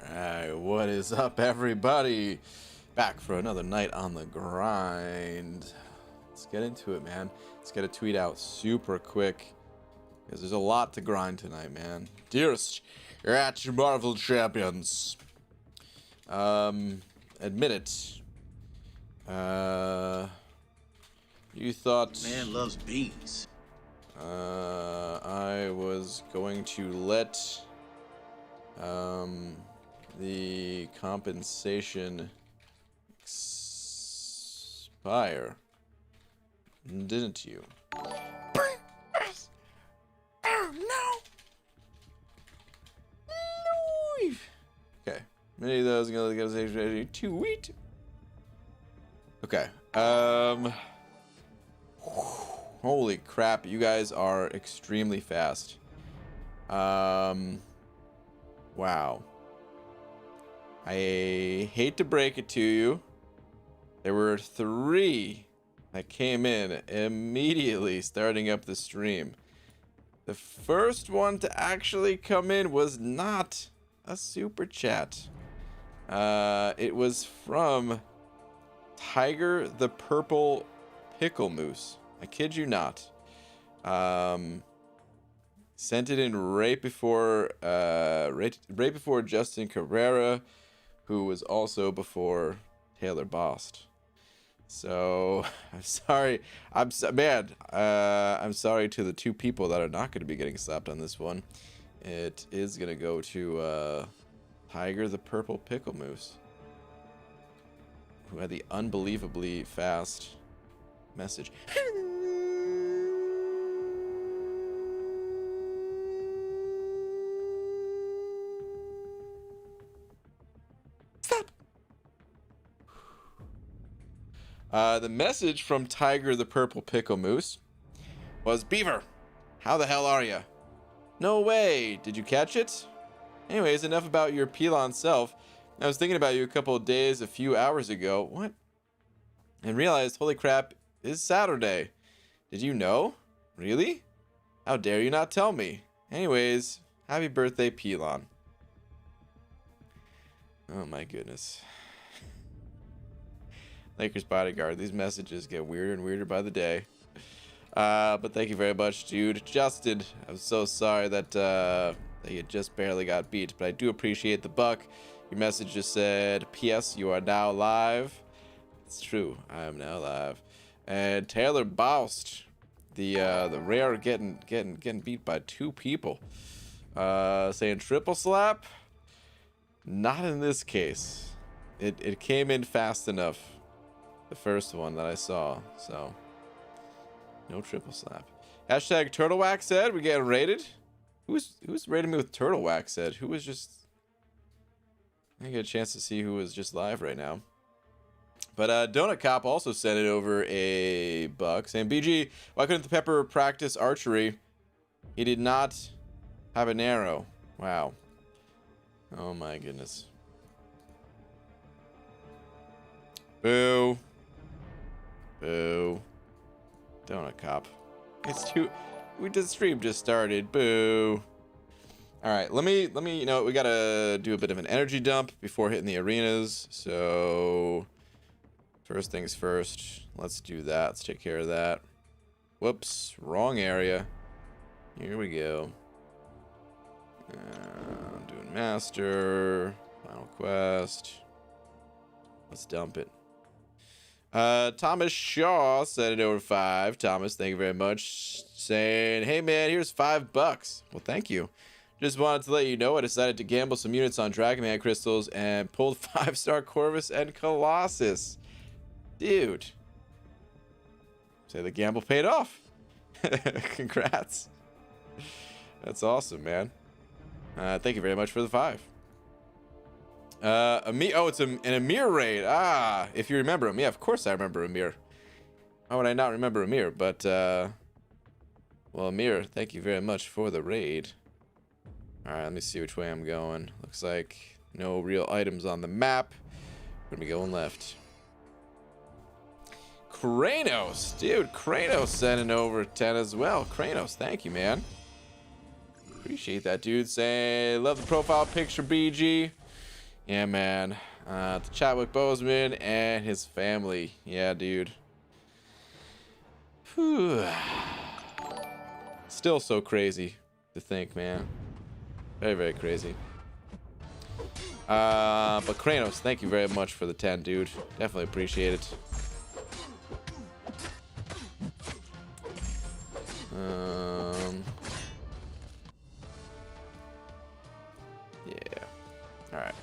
Alright, what is up, everybody? Back for another night on the grind. Let's get into it, man. Let's get a tweet out super quick, because there's a lot to grind tonight, man. Dearest, you're at your Marvel champions. Admit it. You thought... Man loves bees. I was going to let... the compensation expire, didn't you? No. Okay. Many of those gonna get us 2 weeks. Okay. Holy crap! You guys are extremely fast. Wow. I hate to break it to you. There were 3 that came in immediately starting up the stream. The first one to actually come in was not a super chat. It was from Tiger the Purple Pickle Moose. I kid you not. Sent it in right before Justin Carrera, who was also before Taylor Bost. So I'm sorry. I'm sorry to the 2 people that are not going to be getting slapped on this one. It is going to go to Tiger the Purple Pickle Moose, who had the unbelievably fast message. The message from Tiger the Purple Pickle Moose was, Beaver, how the hell are ya? No way, did you catch it? Anyways, enough about your Pelon self. I was thinking about you a few hours ago. What? And realized, holy crap, it's Saturday. Did you know? Really? How dare you not tell me? Anyways, happy birthday, Pelon. Oh my goodness. Lakers bodyguard. These messages get weirder and weirder by the day. But thank you very much, dude. Justin, I'm so sorry that you just barely got beat, but I do appreciate the buck. Your message just said, P.S. You are now live. It's true. I am now live. And Taylor Boust, the rare getting beat by 2 people. Saying triple slap. Not in this case. It came in fast enough. The first one that I saw, so no triple slap. Hashtag Turtle Wax said we getting rated. Who's rating me with Turtle Wax said? Who was just? I didn't get a chance to see who was just live right now. But Donut Cop also sent it over a buck saying, BG, why couldn't the Pepper practice archery? He did not have an arrow. Wow. Oh my goodness. Boo. Boo. Donut Cop. It's too... The stream just started. Boo. Alright, let me, you know, we gotta do a bit of an energy dump before hitting the arenas. So, first things first. Let's do that. Let's take care of that. Whoops. Wrong area. Here we go. I'm doing Master. Final Quest. Let's dump it. Thomas Shaw sent it over 5. Thomas, thank you very much. Saying, hey man, here's $5. Well, thank you. Just wanted to let you know I decided to gamble some units on Dragon Man crystals and pulled 5-star Corvus and Colossus. Dude. Say the gamble paid off. Congrats. That's awesome, man. Thank you very much for the 5. It's an Amir raid. Ah, if you remember him. Yeah, of course I remember Amir. How would I not remember Amir? But, well, Amir, thank you very much for the raid. Alright, let me see which way I'm going. Looks like no real items on the map. We're gonna be going left. Kranos, dude, Kranos sending over 10 as well. Kranos, thank you, man. Appreciate that, dude. Say, love the profile picture, BG. Yeah, man. To Chadwick Boseman and his family. Yeah, dude. Whew. Still so crazy to think, man. Very, very crazy. But Kranos, thank you very much for the 10, dude. Definitely appreciate it. Yeah. All right.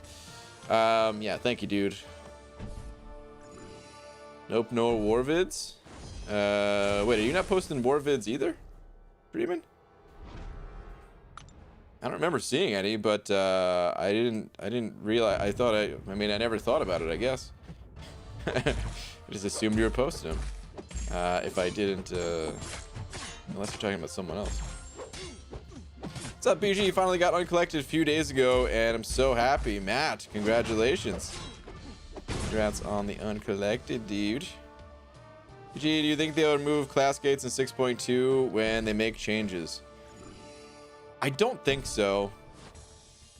Yeah, thank you, dude. Nope, no war vids. Wait, are you not posting war vids either, Freeman? I don't remember seeing any, but I didn't realize. I mean, I never thought about it, I guess. I just assumed you were posting them. If I didn't, unless you're talking about someone else. What's up, BG? You finally got uncollected a few days ago, and I'm so happy. Matt, congratulations. Congrats on the uncollected, dude. BG, do you think they'll remove class gates in 6.2 when they make changes? I don't think so.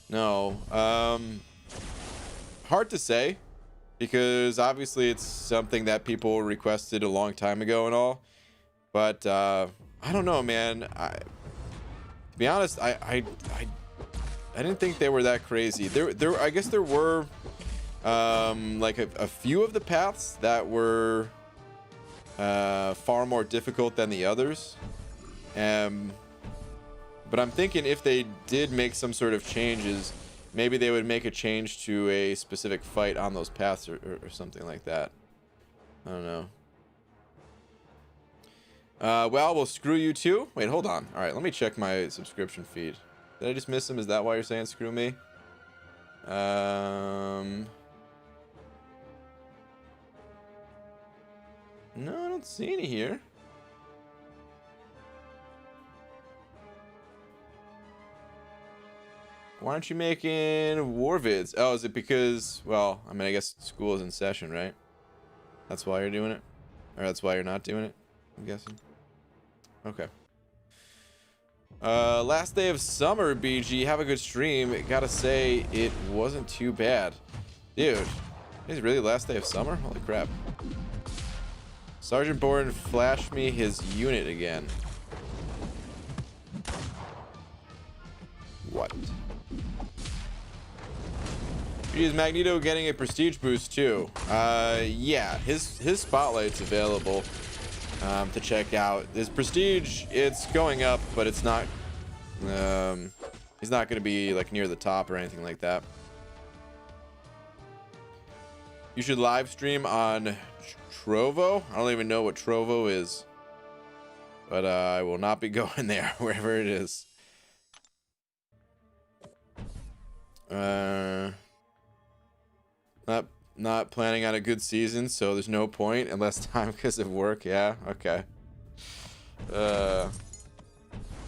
No. Hard to say, because obviously it's something that people requested a long time ago and all. But I don't know, man. To be honest, I didn't think they were that crazy. I guess there were like a few of the paths that were far more difficult than the others. But I'm thinking if they did make some sort of changes, maybe they would make a change to a specific fight on those paths or something like that. I don't know. Well, we'll screw you too. Wait, hold on. All right, let me check my subscription feed. Did I just miss him? Is that why you're saying screw me? No, I don't see any here. Why aren't you making war vids? Oh, is it because, well, I mean, I guess school is in session, right? That's why you're doing it? Or that's why you're not doing it, I'm guessing. Okay. Last day of summer, BG. Have a good stream. Gotta say, it wasn't too bad. Dude, is it really last day of summer? Holy crap. Sergeant Bourne flashed me his unit again. What? Is Magneto getting a prestige boost too? Yeah, his spotlight's available to check out. His prestige, it's going up, but it's not. He's not going to be like near the top or anything like that. You should live stream on Trovo. I don't even know what Trovo is, but I will not be going there wherever it is. Not planning on a good season, so there's no point unless time because of work. Yeah, okay. I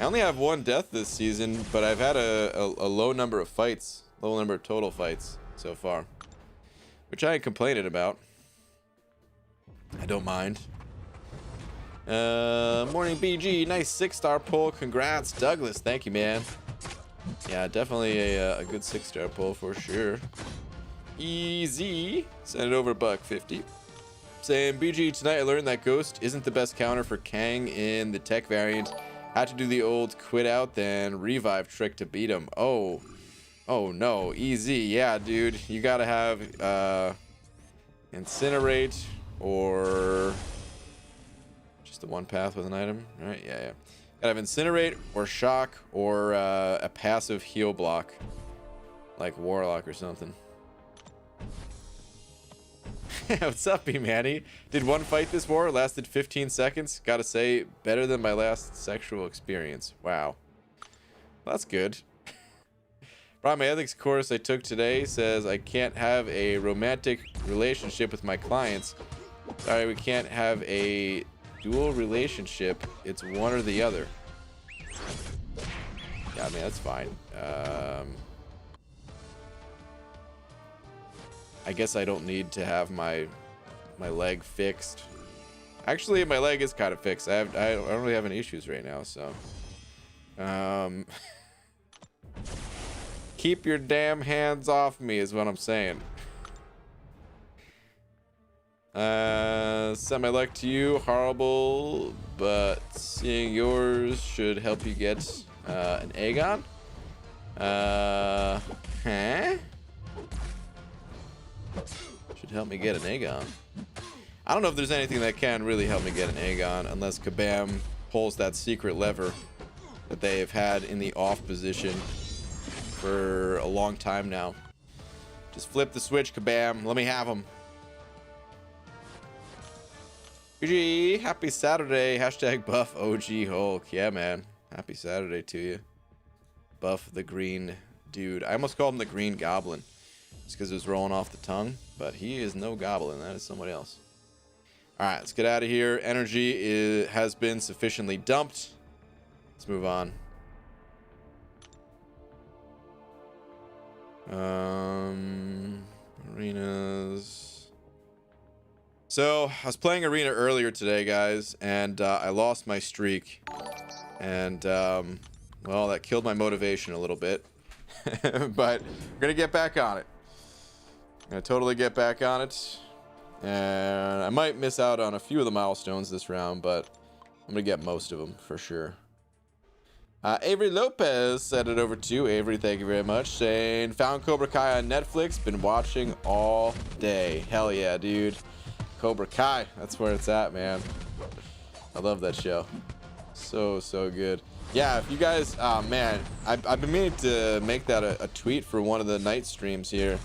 only have one death this season, but I've had a low number of fights, low number of total fights so far, which I ain't complaining about. I don't mind. Morning BG, nice 6-star pull. Congrats, Douglas. Thank you, man. Yeah, definitely a good 6-star pull for sure. Easy. Send it over $1.50. Saying, BG, tonight I learned that Ghost isn't the best counter for Kang in the tech variant. Had to do the old quit out, then revive trick to beat him. Oh no. Easy. Yeah, dude. You gotta have Incinerate or just the one path with an item, right? Yeah. Gotta have Incinerate or Shock or a passive heal block like Warlock or something. What's up, B-Manny? Did one fight this war, lasted 15 seconds. Gotta say, better than my last sexual experience. Wow. Well, that's good. Probably my ethics course I took today says I can't have a romantic relationship with my clients. Sorry, we can't have a dual relationship. It's one or the other. Yeah, I mean, that's fine. I guess I don't need to have my leg fixed. Actually, my leg is kind of fixed. I don't really have any issues right now, so. Can't Keep your damn hands off me is what I'm saying. Semi-luck to you, horrible, but seeing yours should help you get an Aegon. Huh? Should help me get an Aegon. I don't know if there's anything that can really help me get an Aegon unless Kabam pulls that secret lever that they have had in the off position for a long time now. Just flip the switch, Kabam. Let me have him. GG, happy Saturday. Hashtag buff OG Hulk. Yeah, man. Happy Saturday to you. Buff the green dude. I almost called him the green goblin just because it was rolling off the tongue, but he is no goblin. That is somebody else. All right, let's get out of here. Energy has been sufficiently dumped. Let's move on. Arenas. So I was playing arena earlier today, guys, and I lost my streak, and well, that killed my motivation a little bit. But we're gonna get back on it. I'm gonna totally get back on it, and I might miss out on a few of the milestones this round, but I'm gonna get most of them for sure. Avery Lopez sent it over to Avery. Thank you very much. Saying, found Cobra Kai on Netflix. Been watching all day. Hell yeah, dude. Cobra Kai. That's where it's at, man. I love that show. So good. Yeah, if you guys... Oh, man. I've been meaning to make that a tweet for one of the night streams here.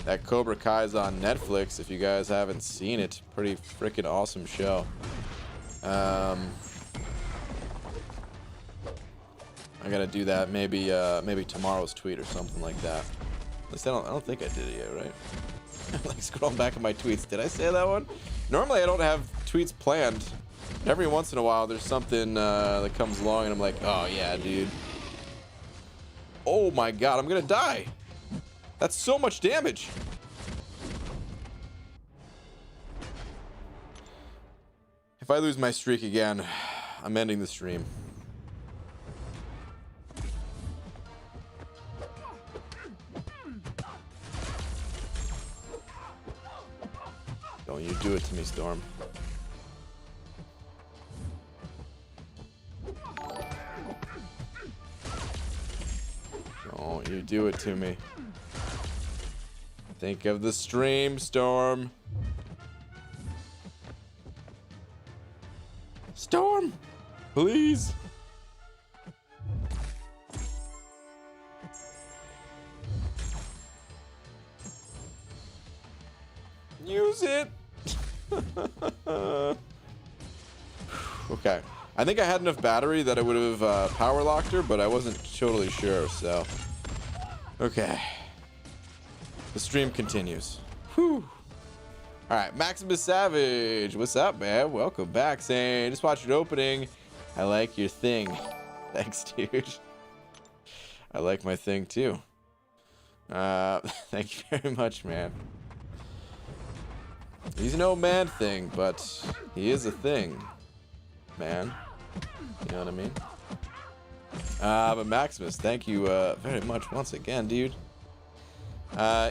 That Cobra Kai is on Netflix. If you guys haven't seen it. Pretty freaking awesome show. I gotta do that maybe tomorrow's tweet or something like that. At least I don't think I did it yet, right? Like scrolling back at my tweets. Did I say that one? Normally I don't have tweets planned. Every once in a while there's something that comes along and I'm like, oh yeah, dude. Oh my god, I'm gonna die. That's so much damage. If I lose my streak again, I'm ending the stream. Don't you do it to me, Storm. Don't you do it to me. Think of the stream, Storm. Storm! Please! Use it! Okay. I think I had enough battery that I would have power locked her, but I wasn't totally sure, so... Okay. The stream continues. Whew. Alright, Maximus Savage. What's up, man? Welcome back. Saying, just watched your opening. I like your thing. Thanks, dude. I like my thing, too. Thank you very much, man. He's an old man thing, but he is a thing, man. You know what I mean? But Maximus, thank you very much once again, dude.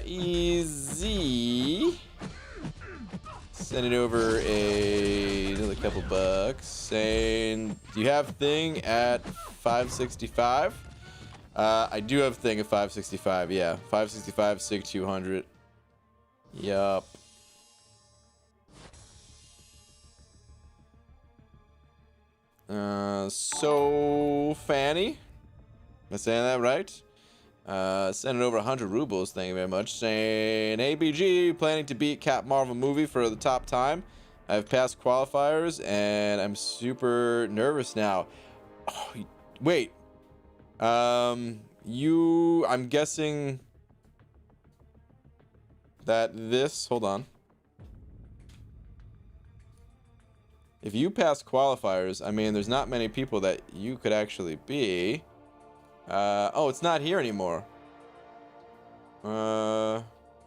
Easy. Sending over another couple bucks. Saying, do you have thing at 565? I do have thing at 565, yeah. 565, SIG 200. Yup. So Fanny, am I saying that right? Sending over 100 rubles, thank you very much. Saying, ABG, planning to beat Cap Marvel movie for the top time. I've passed qualifiers and I'm super nervous now. Oh, wait. I'm guessing that this, hold on. If you pass qualifiers, I mean, there's not many people that you could actually be. Oh, it's not here anymore.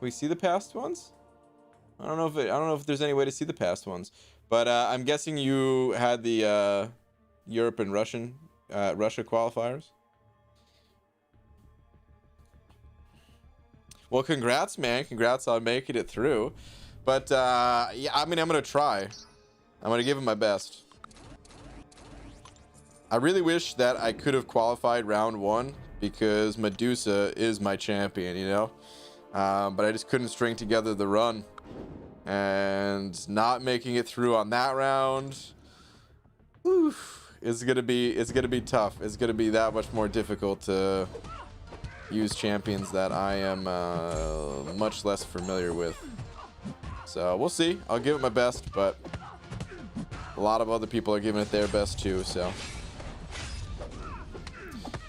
We see the past ones? I don't know if there's any way to see the past ones. But I'm guessing you had the Europe and Russia qualifiers. Well, congrats, man. Congrats on making it through. But yeah, I mean, I'm gonna try. I'm gonna give it my best. I really wish that I could have qualified round 1 because Medusa is my champion, you know. But I just couldn't string together the run, and not making it through on that round. Oof, it's gonna be tough. It's gonna be that much more difficult to use champions that I am much less familiar with. So we'll see. I'll give it my best, but a lot of other people are giving it their best too. So,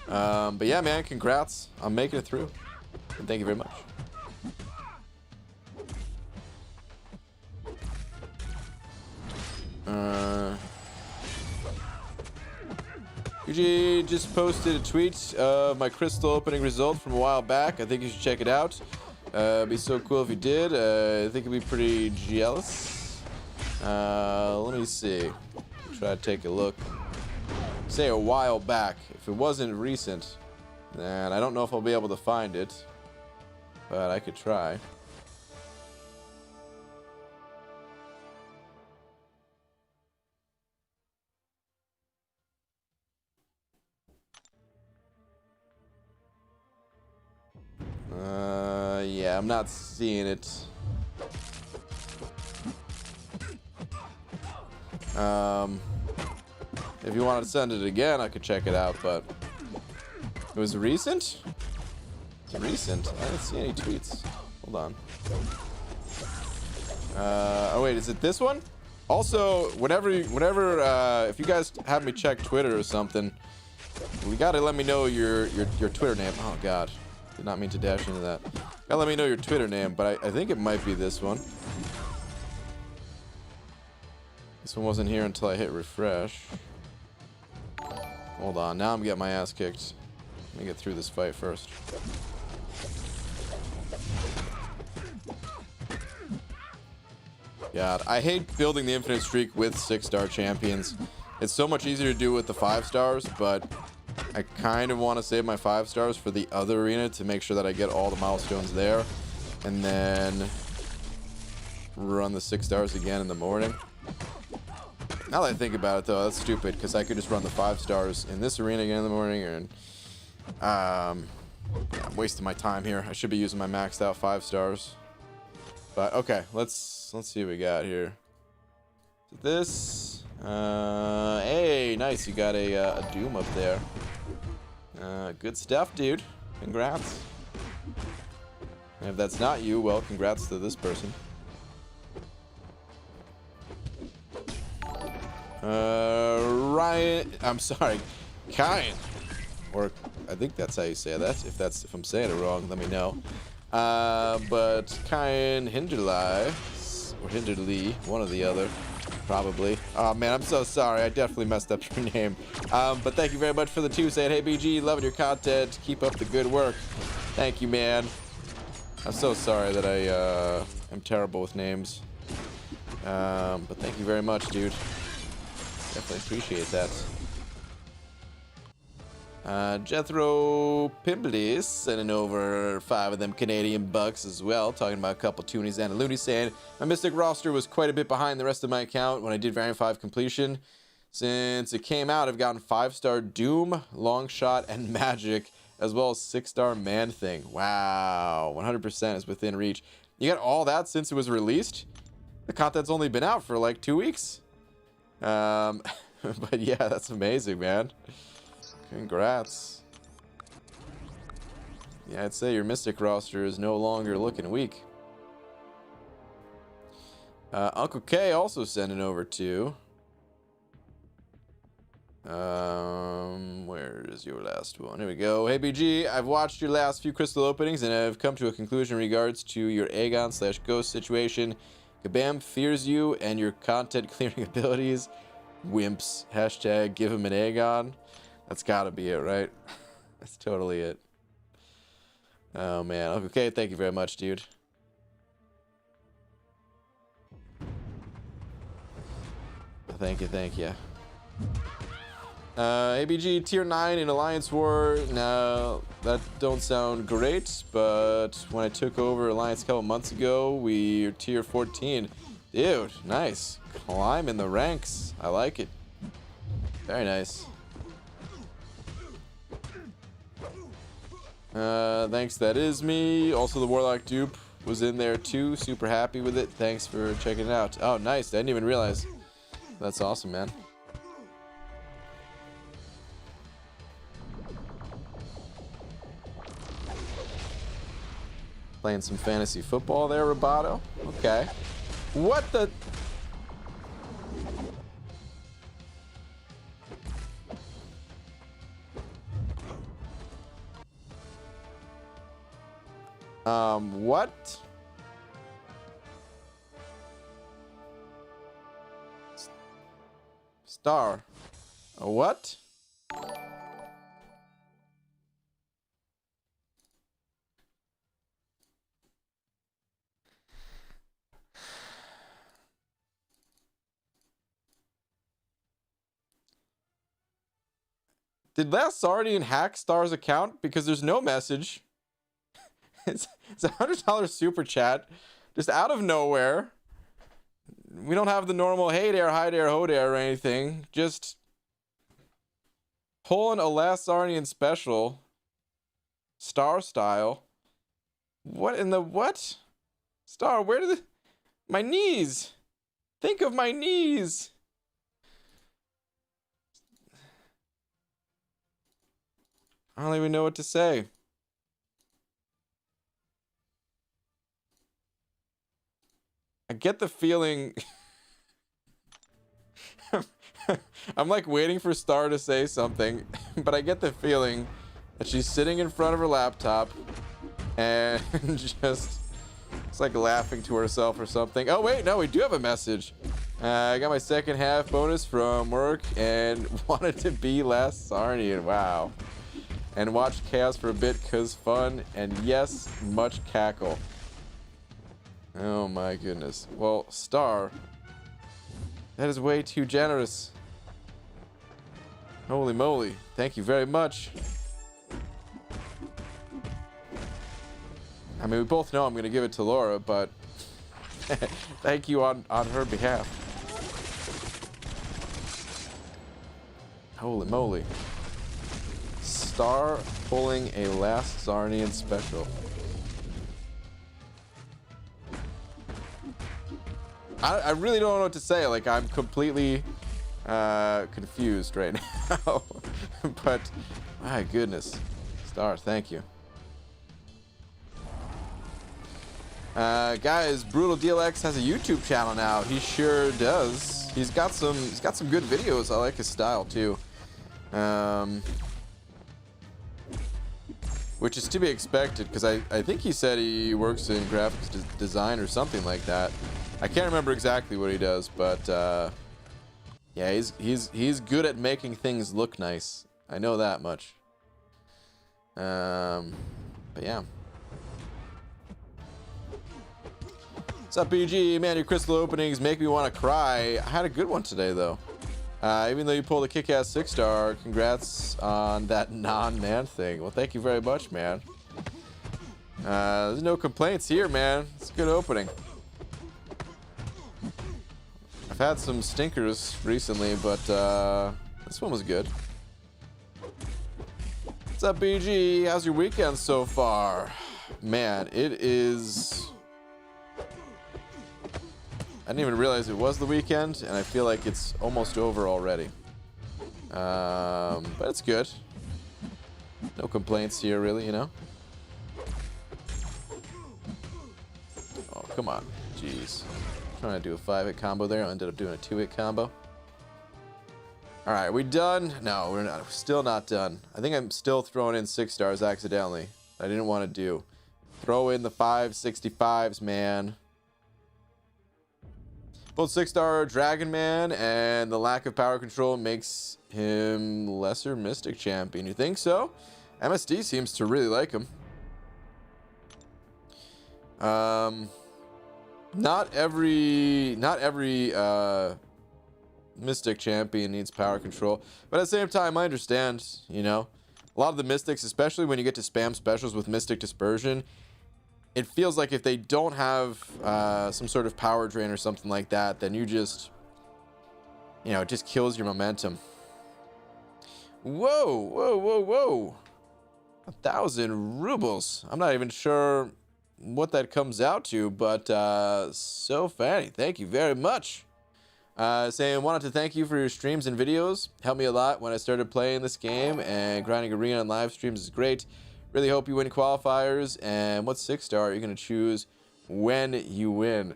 but yeah, man, congrats on making it through, and thank you very much. UG just posted a tweet of my crystal opening result from a while back. I think you should check it out. It'd be so cool if you did. I think it'd be pretty jealous. Let me see. Try to take a look. Say a while back. If it wasn't recent, then I don't know if I'll be able to find it, but I could try. Yeah, I'm not seeing it. If you want to send it again, I could check it out, but it was recent? It's recent. I didn't see any tweets. Hold on. Oh wait, is it this one? Also, whenever if you guys have me check Twitter or something, we gotta let me know your Twitter name. Oh god. Did not mean to dash into that. Gotta let me know your Twitter name, but I think it might be this one. This one wasn't here until I hit refresh. Hold on, now I'm getting my ass kicked. Let me get through this fight first. God, I hate building the infinite streak with 6-star champions. It's so much easier to do with the 5 stars, but I kind of want to save my 5 stars for the other arena to make sure that I get all the milestones there, and then run the 6 stars again in the morning. Now that I think about it, though, that's stupid, because I could just run the 5 stars in this arena again in the morning, and yeah, I'm wasting my time here. I should be using my maxed out 5 stars. But okay, let's see what we got here. This, hey, nice, you got a Doom up there. Good stuff, dude. Congrats. And if that's not you, well, congrats to this person. Ryan, I'm sorry, Kyan, or I think that's how you say that. If I'm saying it wrong, let me know. But Kyan Hinderly, or Hinderly, one or the other, probably. Oh man, I'm so sorry. I definitely messed up your name. But thank you very much for the 2 saying, hey BG, loving your content. Keep up the good work. Thank you, man. I'm so sorry that I am terrible with names. But thank you very much, dude. Definitely appreciate that. Jethro Pimblis sending over 5 of them Canadian bucks as well, talking about a couple toonies and a loony, saying my Mystic roster was quite a bit behind the rest of my account when I did Variant 5 completion. Since it came out, I've gotten 5-star Doom, Longshot, and Magic, as well as 6-star Man Thing. Wow, 100% is within reach. You got all that since it was released? The content's only been out for like 2 weeks. But yeah, that's amazing, man. Congrats. Yeah, I'd say your Mystic roster is no longer looking weak. Uncle K also sending over to. Where is your last one? Here we go. Hey BG, I've watched your last few crystal openings and I've come to a conclusion in regards to your Aegon/Ghost situation. Kabam fears you and your content clearing abilities. Wimps. Hashtag give him an Aegon. That's gotta be it, right? That's totally it. Oh man. Okay, thank you very much, dude. Thank you, thank you. ABG tier 9 in Alliance War. Now that don't sound great, but when I took over Alliance a couple months ago, we were tier 14. Dude, nice. Climb in the ranks. I like it. Very nice. Thanks, that is me. Also, the Warlock dupe was in there too. Super happy with it. Thanks for checking it out. Oh, nice. I didn't even realize. That's awesome, man. Playing some fantasy football there, Roboto. Okay. What the? What? Star. What? Did Last Sardian hack Star's account? Because there's no message. It's a $100 super chat, just out of nowhere. We don't have the normal hey there, hi there, ho there, or anything. Just pulling a Last Sardian special, Star style. What in the what? Star, where did my knees? Think of my knees. I don't even know what to say. I get the feeling I'm like waiting for Star to say something, but I get the feeling that she's sitting in front of her laptop and just it's like laughing to herself or something. Oh wait, no, we do have a message. I got my second half bonus from work and wanted to be Last Sarnian. Wow. And watch Chaos for a bit cause fun and yes, much cackle. Oh my goodness. Well, Star, that is way too generous. Holy moly. Thank you very much. I mean, we both know I'm going to give it to Laura, but thank you on her behalf. Holy moly. Star pulling a Last Sarnian special. I really don't know what to say. Like, I'm completely confused right now. But my goodness, Star, thank you. Guys, Brutal DLX has a YouTube channel now. He sure does. He's got some good videos. I like his style too. Which is to be expected because I think he said he works in graphics design or something like that. I can't remember exactly what he does, but yeah, he's good at making things look nice. I know that much. But yeah. What's up, BG? Man, your crystal openings make me want to cry. I had a good one today, though. Even though you pulled a kick-ass 6-star, congrats on that non-man thing. Well, thank you very much, man. There's no complaints here, man. It's a good opening. I've had some stinkers recently, but this one was good. What's up, BG? How's your weekend so far? Man, it is... I didn't even realize it was the weekend, and I feel like it's almost over already. But it's good. No complaints here, really, you know? Oh, come on. Jeez. Trying to do a 5-hit combo there. I ended up doing a 2-hit combo. Alright, we done? No, we're not. We're still not done. I think I'm still throwing in 6 stars accidentally. I didn't want to do. Throw in the 565s, man. Both 6-star Dragon Man, and the lack of power control makes him lesser Mystic Champion. You think so? MSD seems to really like him. Not every Mystic Champion needs power control, but at the same time, I understand, you know. a lot of the Mystics, especially when you get to spam specials with Mystic Dispersion, it feels like if they don't have some sort of power drain or something like that, then you just, you know, it just kills your momentum. Whoa, whoa, whoa, whoa. 1,000 rubles. I'm not even sure what that comes out to, but so funny. Thank you very much. Saying, wanted to thank you for your streams and videos. Helped me a lot when I started playing this game, and grinding arena and live streams is great. Really hope you win qualifiers. And what 6-star are you going to choose when you win?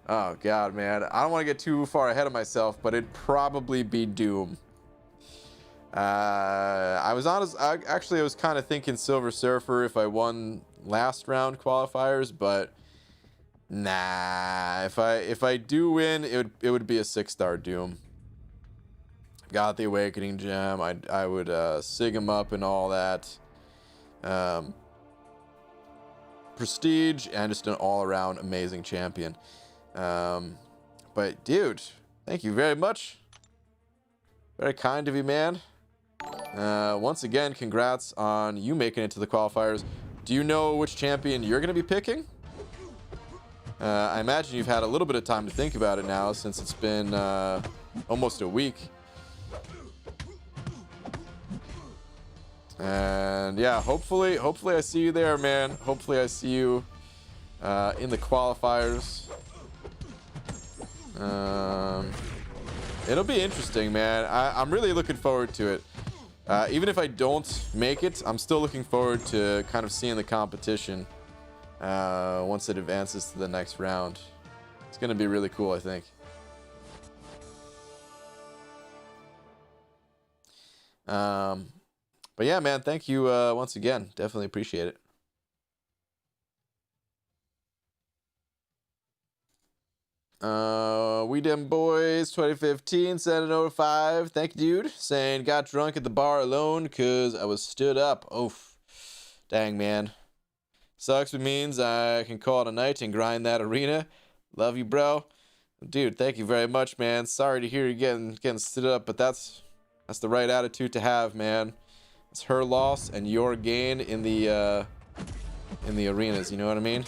Oh, God, man. I don't want to get too far ahead of myself, but it'd probably be Doom. I was honest. Actually, I was kind of thinking Silver Surfer if I won last round qualifiers, but nah. If I do win, it would be a 6-star Doom. Got the Awakening Gem. I would sig him up and all that. Prestige and just an all-around amazing champion. But dude, thank you very much. Very kind of you, man. Once again, congrats on you making it to the qualifiers. Do you know which champion you're going to be picking? I imagine you've had a little bit of time to think about it now, since it's been almost a week. And yeah, hopefully I see you there, man. Hopefully I see you in the qualifiers. It'll be interesting, man. I'm really looking forward to it. Even if I don't make it, I'm still looking forward to kind of seeing the competition once it advances to the next round. It's going to be really cool, I think. But yeah, man, thank you once again. Definitely appreciate it. We Dem Boys 2015 sent an 05. Thank you, dude. Saying got drunk at the bar alone because I was stood up. Oof. Dang, man. Sucks, but means I can call it a night and grind that arena. Love you, bro. Dude, thank you very much, man. Sorry to hear you getting stood up, but that's the right attitude to have, man. It's her loss and your gain in the arenas, you know what I mean?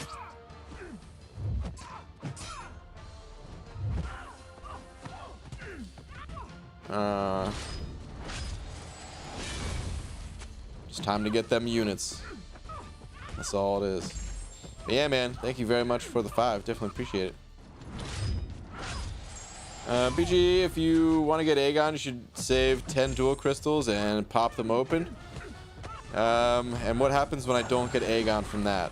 Just time to get them units. That's all it is. But yeah, man, thank you very much for the 5. Definitely appreciate it. BG, if you want to get Aegon, you should save 10 dual crystals and pop them open. And what happens when I don't get Aegon from that?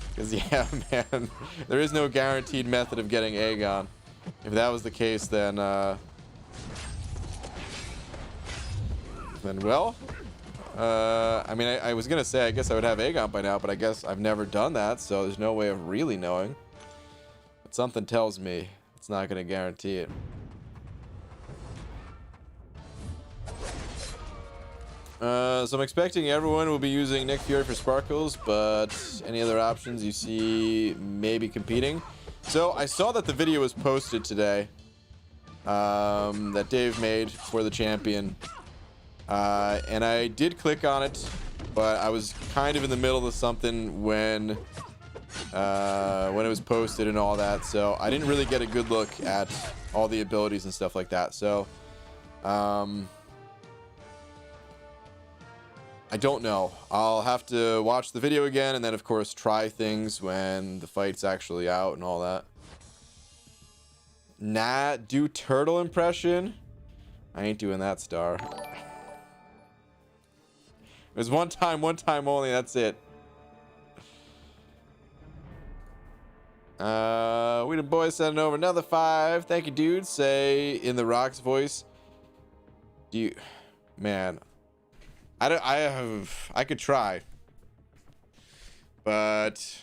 Because, yeah, man, there is no guaranteed method of getting Aegon. If that was the case, then well, I mean, I was gonna say I guess I would have Aegon by now, but I guess I've never done that, so there's no way of really knowing. But something tells me it's not gonna guarantee it. So I'm expecting everyone will be using Nick Fury for Sparkles, but any other options you see maybe competing? So I saw that the video was posted today that Dave made for the champion, and I did click on it, but I was kind of in the middle of something when it was posted and all that, so I didn't really get a good look at all the abilities and stuff like that. So I don't know. I'll have to watch the video again and then of course try things when the fight's actually out and all that. Nah, do turtle impression? I ain't doing that, Star. It was one time only, that's it. We the boys sending over another 5. Thank you, dude. Say in the Rock's voice. Do you, man, I could try, but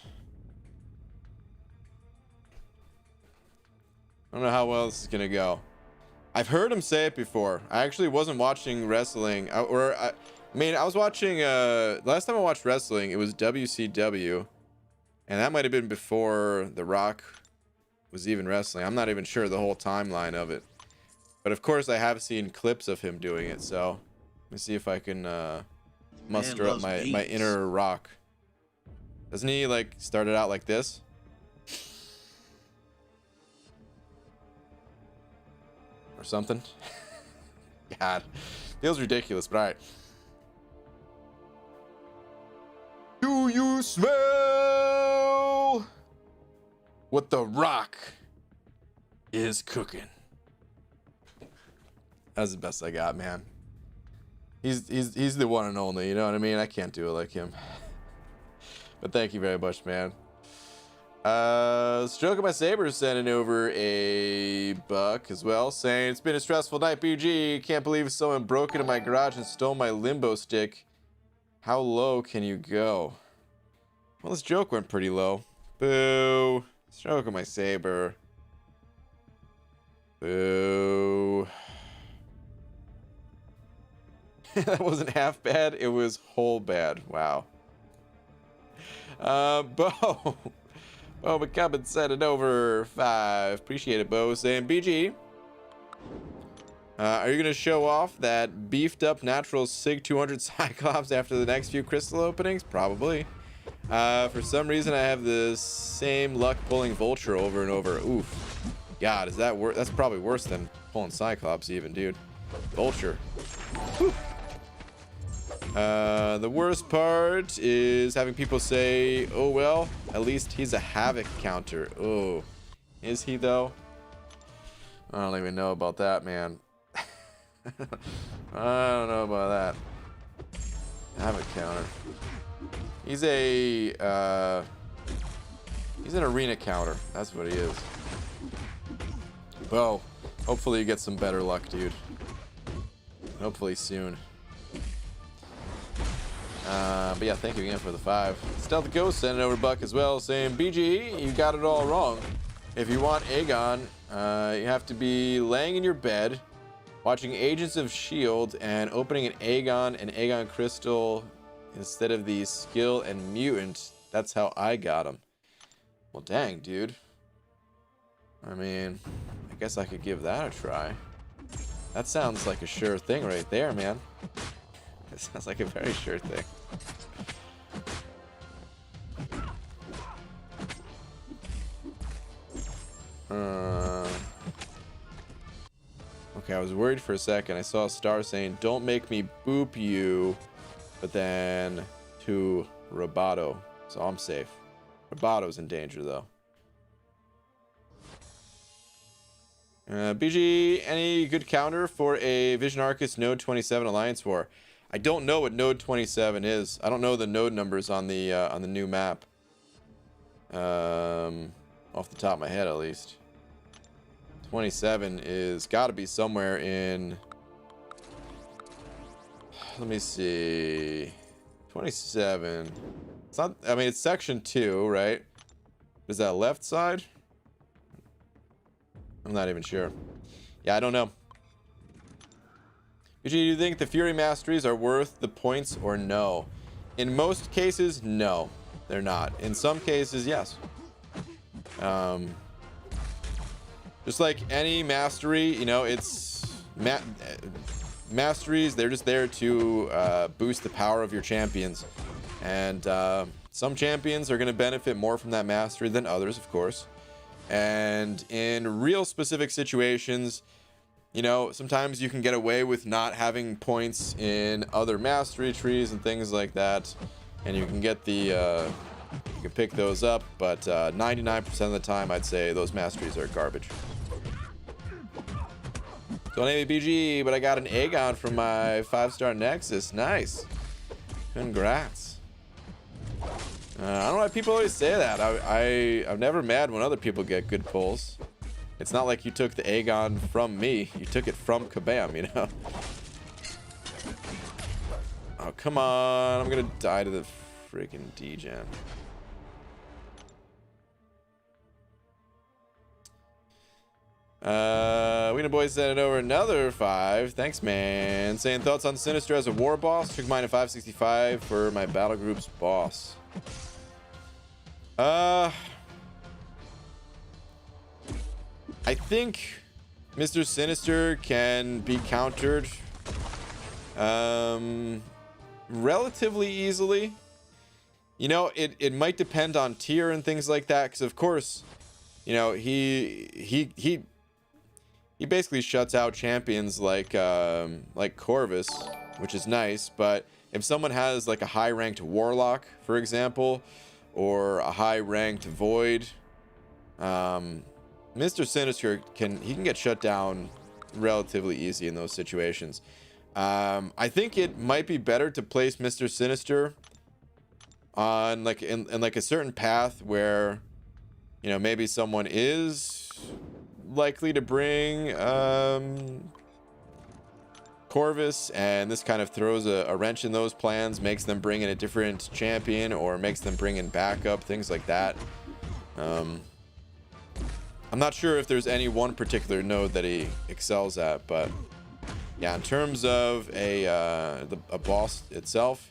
I don't know how well this is gonna go. I've heard him say it before. I actually wasn't watching wrestling, I was watching last time I watched wrestling, it was WCW, and that might have been before The Rock was even wrestling. I'm not even sure the whole timeline of it, but of course I have seen clips of him doing it, so Let me see if I can muster Man up loves my beans. inner rock. Doesn't he like started out like this? Or something? God. Feels ridiculous, but alright. Do you smell what the rock is cooking? That's the best I got, man. He's the one and only, you know what I mean? I can't do it like him. But thank you very much, man. Stroke of My Saber sending over a buck as well, saying it's been a stressful night, BG. Can't believe someone broke into my garage and stole my limbo stick. How low can you go? Well, this joke went pretty low. Boo. Stroke of My Saber. Boo. That wasn't half bad, it was whole bad. Wow. Bo. Bo McCubbin sent it over 5. Appreciate it, Bo. Saying, BG, are you going to show off that beefed up natural SIG 200 Cyclops after the next few crystal openings? Probably. For some reason, I have the same luck pulling Vulture over and over. Oof. God, is that worse? That's probably worse than pulling Cyclops even, dude. Vulture. Whew. The worst part is having people say, oh well, at least he's a havoc counter. Oh, is he though? I don't even know about that, man. I don't know about that. Havoc counter. He's an arena counter. That's what he is. Well, hopefully you get some better luck, dude. Hopefully soon. But yeah, thank you again for the 5. Stealth Ghost sending over Buck as well, saying, BG, you got it all wrong. If you want Aegon, you have to be laying in your bed, watching Agents of S.H.I.E.L.D. and opening an Aegon Crystal instead of the Skill and Mutant. That's how I got him. Well, dang, dude. I mean, I guess I could give that a try. That sounds like a sure thing right there, man. It sounds like a very sure thing. Okay, I was worried for a second. I saw a star saying, don't make me boop you, but then to Roboto. So I'm safe. Roboto's in danger, though. BG, any good counter for a Vision Arcus Node 27 Alliance War? I don't know what Node 27 is. I don't know the node numbers on the new map. Off the top of my head, at least. 27 is got to be somewhere in. Let me see. 27. It's not. I mean, it's section 2, right? Is that left side? I'm not even sure. Yeah, I don't know. Do you think the Fury Masteries are worth the points or no? In most cases, no, they're not. In some cases, yes. Just like any mastery, you know, it's masteries. They're just there to boost the power of your champions, and some champions are going to benefit more from that mastery than others, of course. And in real specific situations, you know, sometimes you can get away with not having points in other mastery trees and things like that, and you can get the you can pick those up, but 99% of the time I'd say those masteries are garbage. Don't name me BG, but I got an Aegon from my 5-star Nexus. Nice. Congrats. I don't know why people always say that. I'm never mad when other people get good pulls. It's not like you took the Aegon from me. You took it from Kabam, you know? Oh, come on. I'm gonna die to the freaking degen. Weena Boy sent it over another 5. Thanks, man. Saying thoughts on Sinister as a war boss. Took mine at 565 for my battle group's boss. I think Mr. Sinister can be countered Relatively easily. You know, it might depend on tier and things like that, because of course, you know, he basically shuts out champions like Corvus, which is nice. But if someone has like a high ranked Warlock, for example, or a high ranked Void, Mr. Sinister can get shut down relatively easy in those situations. I think it might be better to place Mr. Sinister on like in like a certain path where, you know, maybe someone is likely to bring Corvus, and this kind of throws a wrench in those plans, makes them bring in a different champion, or makes them bring in backup, things like that. I'm not sure if there's any one particular node that he excels at, but yeah, in terms of a boss itself,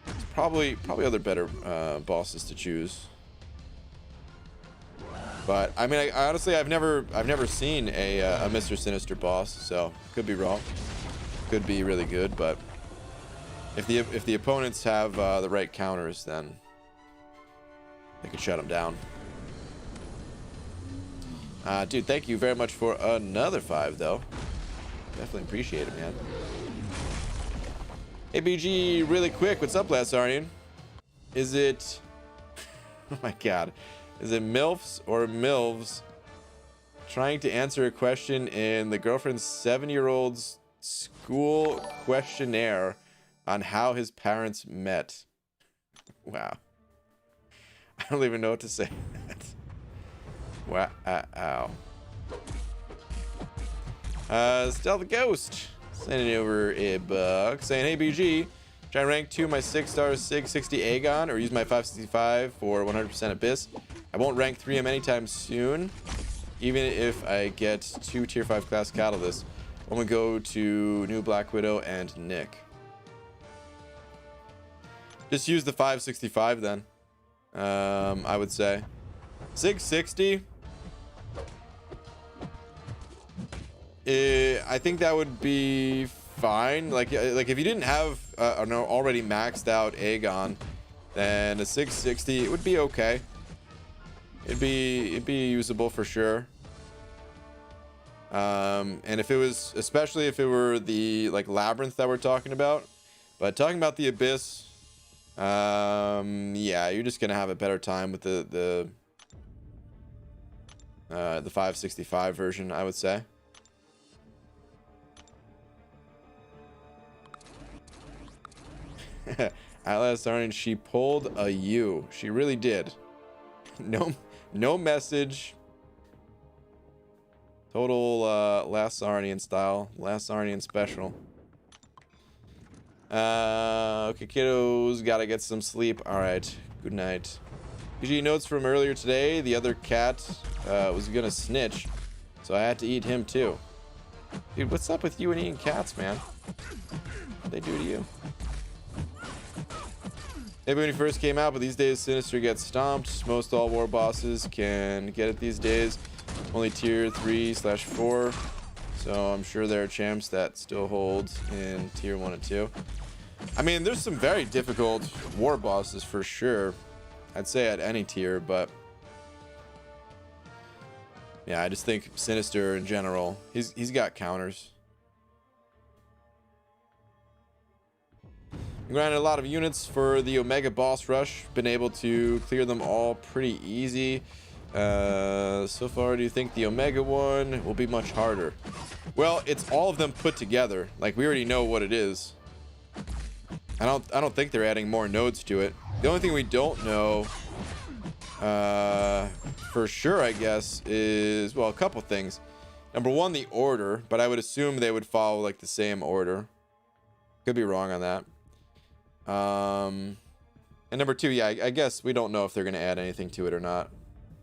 it's probably other better bosses to choose. But I mean, I honestly, I've never seen a Mr. Sinister boss, so could be wrong. Could be really good, but if the opponents have the right counters, then they could shut them down. Dude, thank you very much for another 5, though. Definitely appreciate it, man. Hey, BG, really quick. What's up, Lasarnian? Is it... oh, my God. Is it MILFs or MILVs trying to answer a question in the girlfriend's 7-year-old's school questionnaire on how his parents met? Wow. I don't even know what to say. Wow. Stealth Ghost sending over a buck saying, hey BG, try and rank 2 my 6-star 660 Aegon or use my 565 for 100% Abyss. I won't rank 3 him anytime soon, even if I get 2 tier 5 class catalysts. I'm gonna go to new Black Widow and Nick. Just use the 565 then. I would say 660. I think that would be fine. Like if you didn't have an already maxed out Aegon, then a 660 it would be okay. It'd be usable for sure. And if it was, especially if it were the like Labyrinth that we're talking about, but talking about the Abyss, yeah, you're just gonna have a better time with the 565 version, I would say. Atlas Arden, she pulled a U. She really did. No message. Total Last Arnian style. Last Arnian special. Okay, kiddos, gotta get some sleep. Alright, good night. UG notes from earlier today. The other cat was gonna snitch, so I had to eat him too. Dude, what's up with you and eating cats, man? What'd they do to you? Maybe when he first came out, but these days Sinister gets stomped. Most all war bosses can get it these days. Only tier 3/4. So I'm sure there are champs that still hold in tier 1 and 2. I mean, there's some very difficult war bosses for sure. I'd say at any tier, but yeah, I just think Sinister in general, he's got counters. Grinded a lot of units for the Omega boss rush. Been able to clear them all pretty easy. So far, do you think the Omega one will be much harder? Well, it's all of them put together. Like, we already know what it is. I don't think they're adding more nodes to it. The only thing we don't know for sure, I guess, is, well, a couple things. Number one, the order, but I would assume they would follow like the same order. Could be wrong on that. And number two, yeah, I guess we don't know if they're going to add anything to it or not,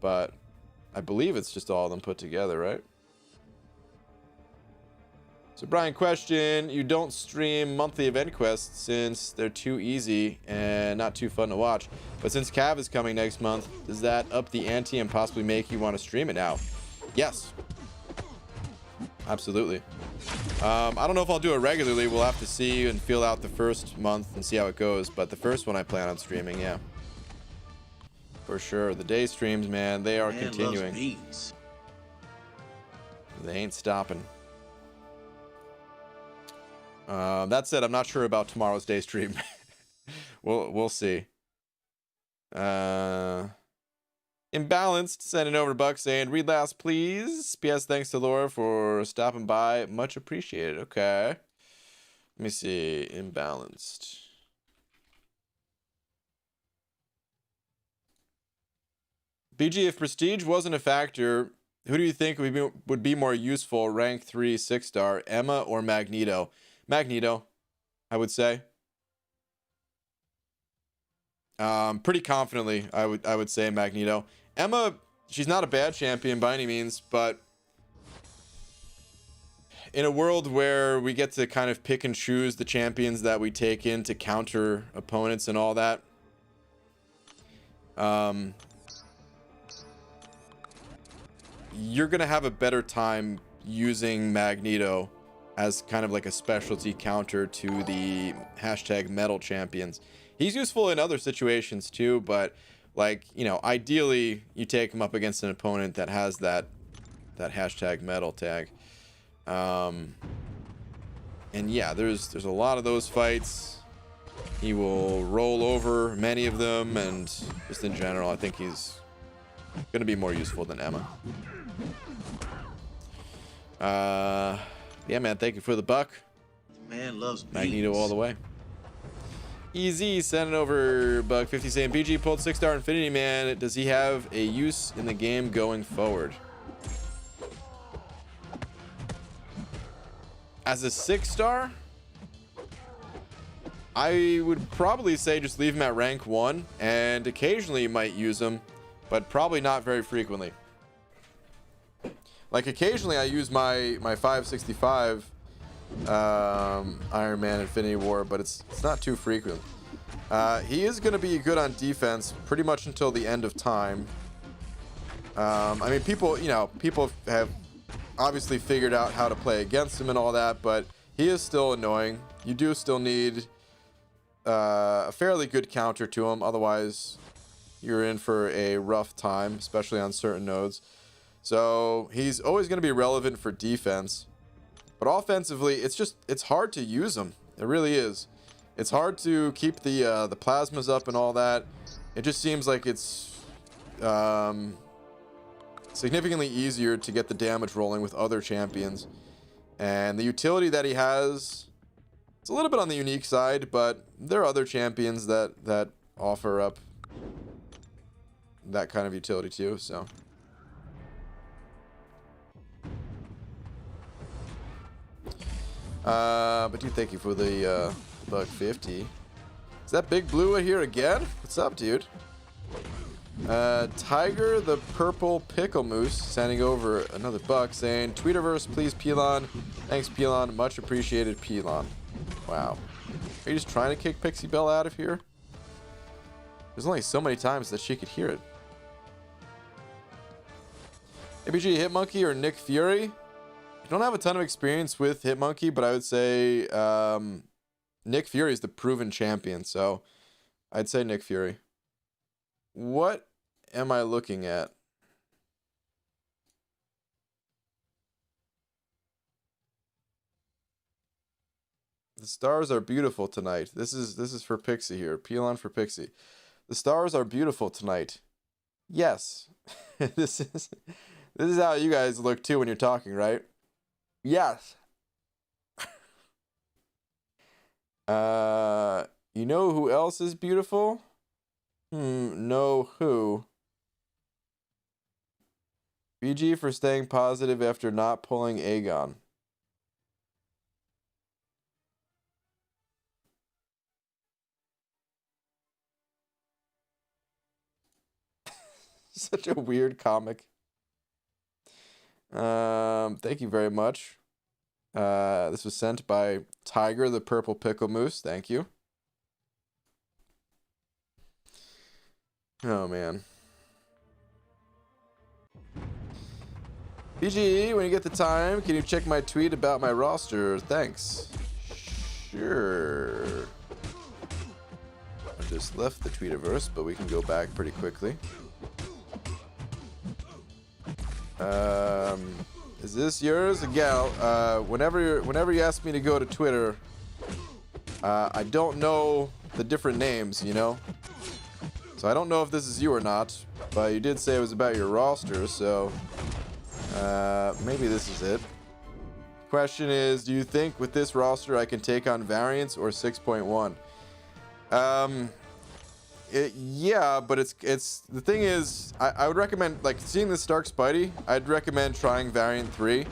but I believe it's just all of them put together, right? So Brian, question, you don't stream monthly event quests since they're too easy and not too fun to watch, but since Cav is coming next month, does that up the ante and possibly make you want to stream it now? Yes. Absolutely. I don't know if I'll do it regularly. We'll have to see and feel out the first month and see how it goes. But the first one I plan on streaming, yeah. For sure. The day streams, man, they are continuing. They ain't stopping. That said, I'm not sure about tomorrow's day stream. We'll see. Imbalanced sending over bucks saying read last please. PS thanks to Laura for stopping by, much appreciated. Okay, let me see. Imbalanced. BG, if prestige wasn't a factor, who do you think would be more useful? Rank 3 6-star, Emma or Magneto? Magneto, I would say. Pretty confidently, I would say Magneto. Emma, she's not a bad champion by any means, but in a world where we get to kind of pick and choose the champions that we take in to counter opponents and all that, you're gonna have a better time using Magneto as kind of like a specialty counter to the hashtag metal champions. He's useful in other situations too, but like, you know, ideally you take him up against an opponent that has that hashtag metal tag. And yeah, there's a lot of those fights. He will roll over many of them, and just in general, I think he's gonna be more useful than Emma. Yeah, man, thank you for the buck. The man loves Magneto all the way. Easy sending over bug 50 saying BG pulled 6-star Infinity Man. Does he have a use in the game going forward? As a 6-star, I would probably say just leave him at rank 1, and occasionally you might use him, but probably not very frequently. Like occasionally I use my 565 Iron Man Infinity War, but it's not too frequent. He is going to be good on defense pretty much until the end of time. I mean, people have obviously figured out how to play against him and all that, but he is still annoying. You do still need a fairly good counter to him, otherwise you're in for a rough time, especially on certain nodes. So he's always going to be relevant for defense. But offensively, it's hard to use them. It really is. It's hard to keep the plasmas up and all that. It just seems like it's significantly easier to get the damage rolling with other champions. And the utility that he has, it's a little bit on the unique side, but there are other champions that offer up that kind of utility too, so. But do thank you for the bug 50. Is that Big Blue here again? What's up, dude? Tiger the Purple Pickle Moose sending over another buck saying, Tweeterverse, please, Pelon. Thanks, Pelon. Much appreciated, Pelon. Wow. Are you just trying to kick Pixie Belle out of here? There's only so many times that she could hear it. ABG Hitmonkey or Nick Fury? I don't have a ton of experience with Hitmonkey, but I would say Nick Fury is the proven champion, so I'd say Nick Fury. What am I looking at? The stars are beautiful tonight. This is for Pixie here. Pelon for Pixie. The stars are beautiful tonight. Yes. This is how you guys look too when you're talking, right? Yes. You know who else is beautiful? No who? BG for staying positive after not pulling Aegon. Such a weird comic. Thank you very much. This was sent by Tiger the Purple Pickle Moose. Thank you. Oh man. BGE, when you get the time, can you check my tweet about my roster? Thanks. Sure. I just left the Tweetiverse, but we can go back pretty quickly. Is this yours? Yeah. Whenever you ask me to go to Twitter, I don't know the different names, you know? So I don't know if this is you or not, but you did say it was about your roster, so maybe this is it. Question is, do you think with this roster I can take on variants or 6.1? Yeah, but it's the thing is, I would recommend, like, seeing the Stark Spidey, I'd recommend trying variant 3.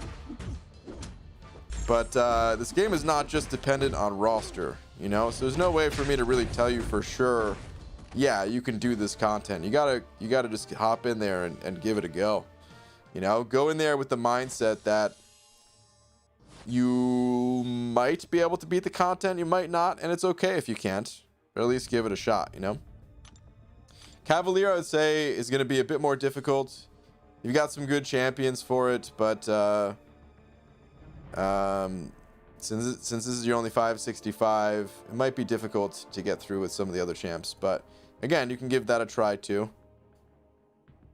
But this game is not just dependent on roster, you know, so there's no way for me to really tell you for sure, yeah, you can do this content. You gotta just hop in there and give it a go. You know, go in there with the mindset that you might be able to beat the content, you might not, and it's okay if you can't, or at least give it a shot, you know. Cavalier, I would say, is going to be a bit more difficult. You've got some good champions for it, but since this is your only 565, it might be difficult to get through with some of the other champs. But again, you can give that a try too.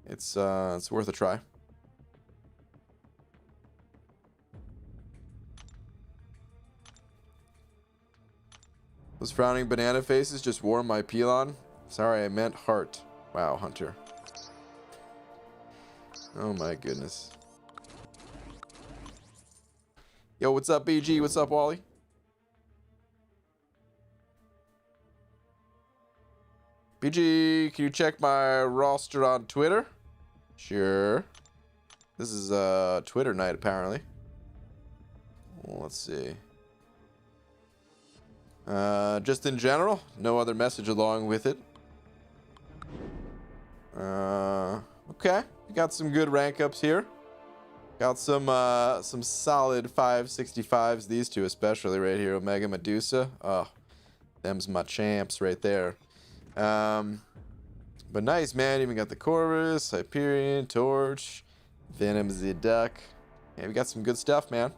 It's worth a try. Those frowning banana faces just warm my Pelon. Sorry, I meant heart. Wow, Hunter. Oh my goodness. Yo, what's up, BG? What's up, Wally? BG, can you check my roster on Twitter? Sure. This is Twitter night, apparently. Well, let's see. Just in general, no other message along with it. Okay, we got some good rank ups here. Got some solid 565s. These two especially right here, Omega Medusa. Oh, them's my champs right there. But nice, man. Even got the Corvus, Hyperion, Torch, Venom the Duck. Yeah, we got some good stuff, man.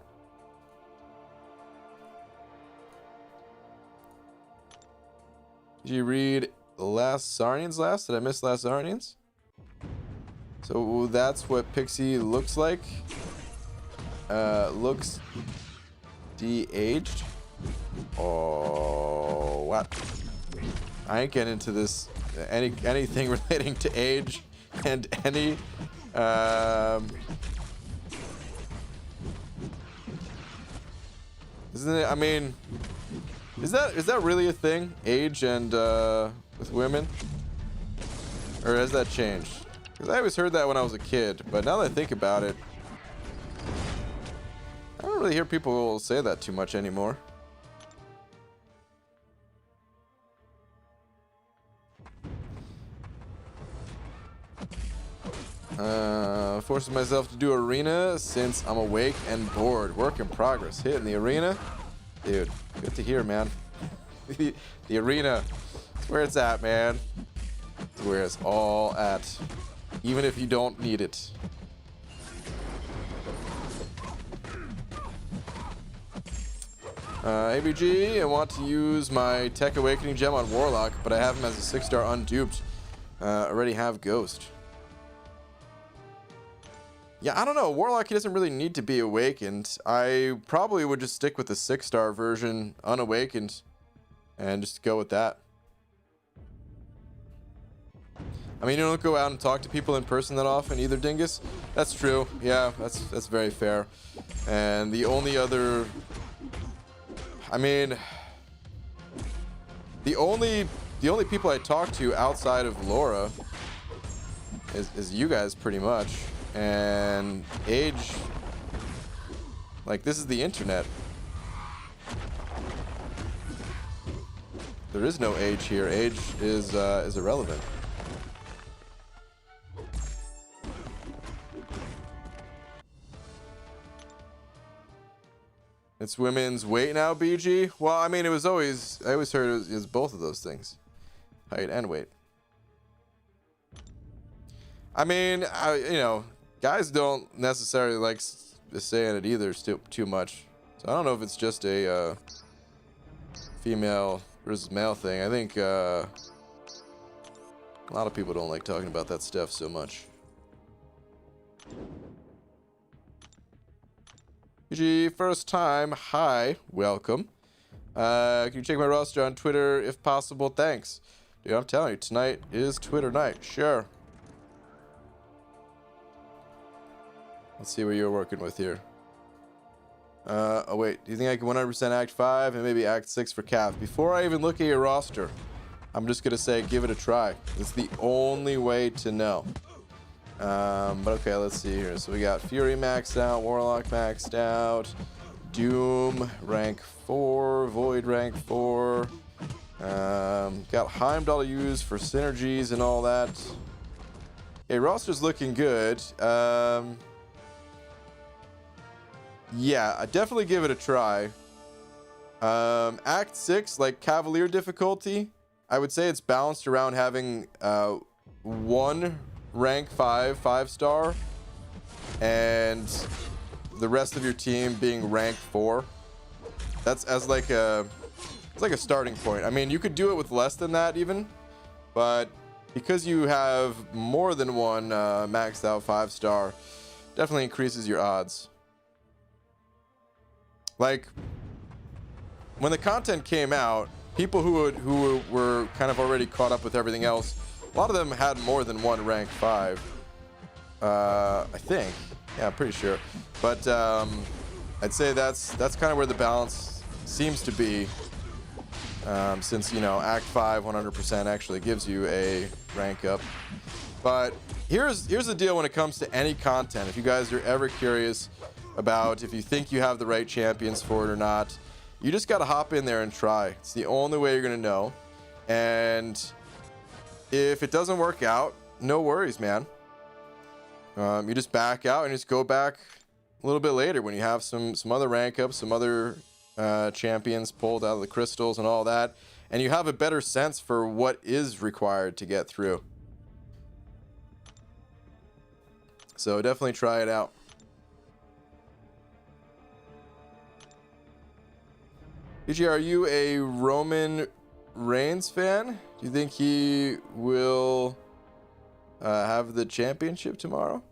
Did you read last Sarnians last? Did I miss last Sarnians? So that's what Pixie looks like. Looks de-aged. Oh, what? I ain't getting into this anything relating to age and any isn't it? I mean, is that really a thing? Age and with women? Or has that changed? Because I always heard that when I was a kid, but now that I think about it, I don't really hear people say that too much anymore. Forcing myself to do arena since I'm awake and bored. Work in progress. Hitting the arena. Dude, good to hear, man. The arena. It's where it's at, man. It's where it's all at. Even if you don't need it. ABG, I want to use my Tech Awakening gem on Warlock, but I have him as a 6-star unduped. Already have Ghost. Yeah, I don't know. Warlock, he doesn't really need to be awakened. I probably would just stick with the 6-star version, unawakened, and just go with that. I mean, you don't go out and talk to people in person that often either, Dingus. That's true. Yeah, that's very fair. And the only other... I mean... The only people I talk to outside of Laura is you guys, pretty much. And age... Like, this is the internet. There is no age here. Age is irrelevant. It's women's weight now, BG? Well, I mean, it was always... I always heard it was both of those things. Height and weight. I mean, you know, guys don't necessarily like saying it either too much. So I don't know if it's just a female versus male thing. I think a lot of people don't like talking about that stuff so much. GG, first time. Hi, welcome. Can you check my roster on Twitter if possible? Thanks. Dude, I'm telling you, tonight is Twitter night. Sure. Let's see what you're working with here. Oh wait, do you think I can 100% Act 5 and maybe Act 6 for Calf? Before I even look at your roster, I'm just gonna say give it a try. It's the only way to know. But okay, let's see here. So we got Fury maxed out, Warlock maxed out, Doom rank 4, Void rank 4. Got Heimdall to use for synergies and all that. Okay, roster's looking good. Yeah, I definitely give it a try. Act 6, like Cavalier difficulty, I would say it's balanced around having one rank 5-star and the rest of your team being rank 4. That's as like it's like a starting point. I mean, you could do it with less than that even, but because you have more than one maxed out 5-star, definitely increases your odds. Like when the content came out, people who were kind of already caught up with everything else, a lot of them had more than one rank 5. I think, yeah, I'm pretty sure. But I'd say that's kind of where the balance seems to be, since, you know, Act 5 100% actually gives you a rank up. But here's the deal when it comes to any content. If you guys are ever curious about if you think you have the right champions for it or not, you just got to hop in there and try. It's the only way you're going to know. And if it doesn't work out, no worries, man. You just back out and just go back a little bit later when you have some other rank ups, some other champions pulled out of the crystals and all that, and you have a better sense for what is required to get through. So definitely try it out. PG, are you a Roman Reigns fan? Do you think he will have the championship tomorrow?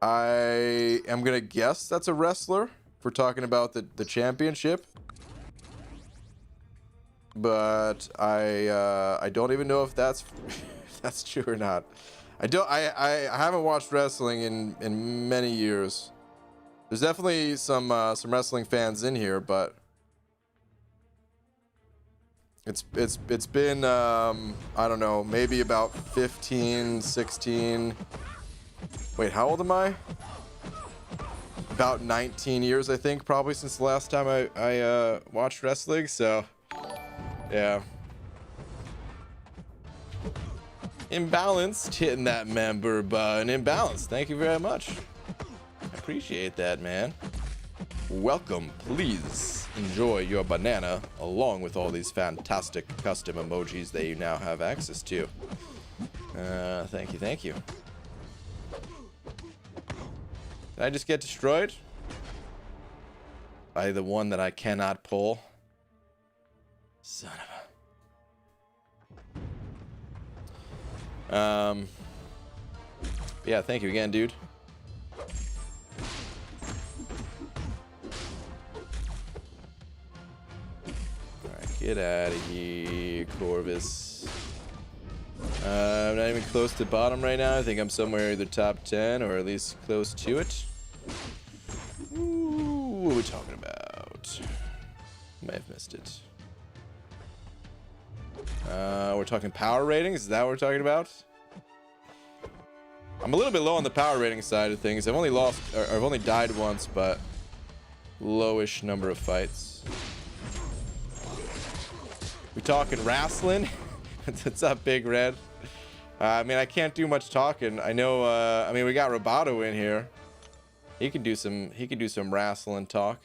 I am gonna guess that's a wrestler if we're talking about the championship, but I don't even know if that's if that's true or not. I haven't watched wrestling in many years. There's definitely some wrestling fans in here, but it's been I don't know, maybe about 15, 16. Wait, how old am I? About 19 years, I think, probably, since the last time I watched wrestling. So, yeah. Imbalanced, hitting that member button. Imbalanced, thank you very much. I appreciate that, man. Welcome, please enjoy your banana along with all these fantastic custom emojis that you now have access to. Thank you, thank you. Did I just get destroyed by the one that I cannot pull? Son of a... yeah, thank you again, dude. Get out of here, Corvus. I'm not even close to bottom right now. I think I'm somewhere either top 10 or at least close to it. Ooh, what are we talking about? May have missed it. We're talking power ratings. Is that what we're talking about? I'm a little bit low on the power rating side of things. I've only died once, but lowish number of fights. We talking wrestling? What's up, Big Red? I mean, I can't do much talking. I know. I mean, we got Roboto in here. He could do some wrestling talk,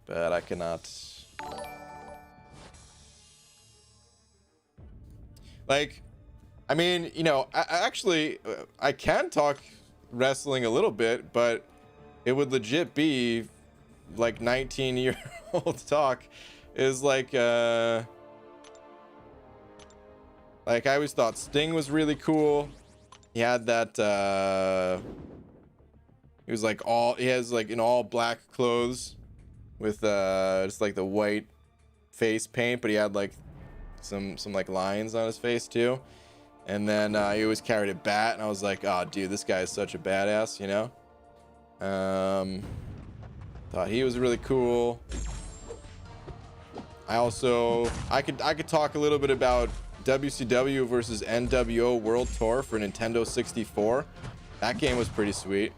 but I cannot. Like, I mean, you know, I actually I can talk wrestling a little bit, but it would legit be like 19-year-old talk. Is like I always thought Sting was really cool. He had that he was like he has like in all black clothes with just like the white face paint, but he had like some like lines on his face too. And then he always carried a bat, and I was like, oh dude, this guy is such a badass, you know. Thought he was really cool. I could talk a little bit about WCW versus NWO World Tour for Nintendo 64. That game was pretty sweet.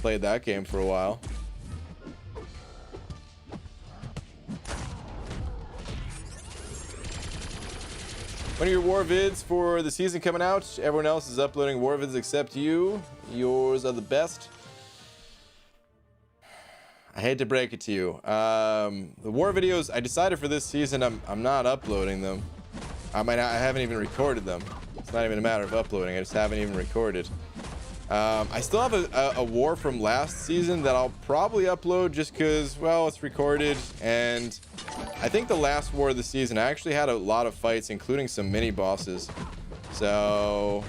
Played that game for a while. When are your war vids for the season coming out? Everyone else is uploading war vids except you. Yours are the best. I hate to break it to you. The war videos, I decided for this season I'm not uploading them. I haven't even recorded them. It's not even a matter of uploading. I just haven't even recorded. I still have a war from last season that I'll probably upload just because, well, it's recorded. And I think the last war of the season, I actually had a lot of fights, including some mini bosses. So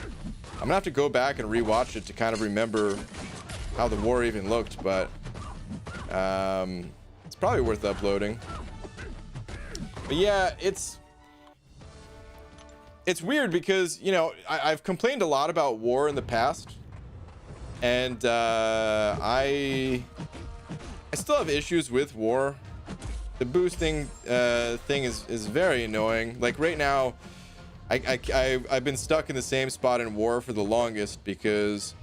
I'm gonna have to go back and rewatch it to kind of remember how the war even looked, but it's probably worth uploading. But yeah, it's weird because, you know, I've complained a lot about war in the past, and I still have issues with war. The boosting thing is very annoying. Like right now, I've been stuck in the same spot in war for the longest because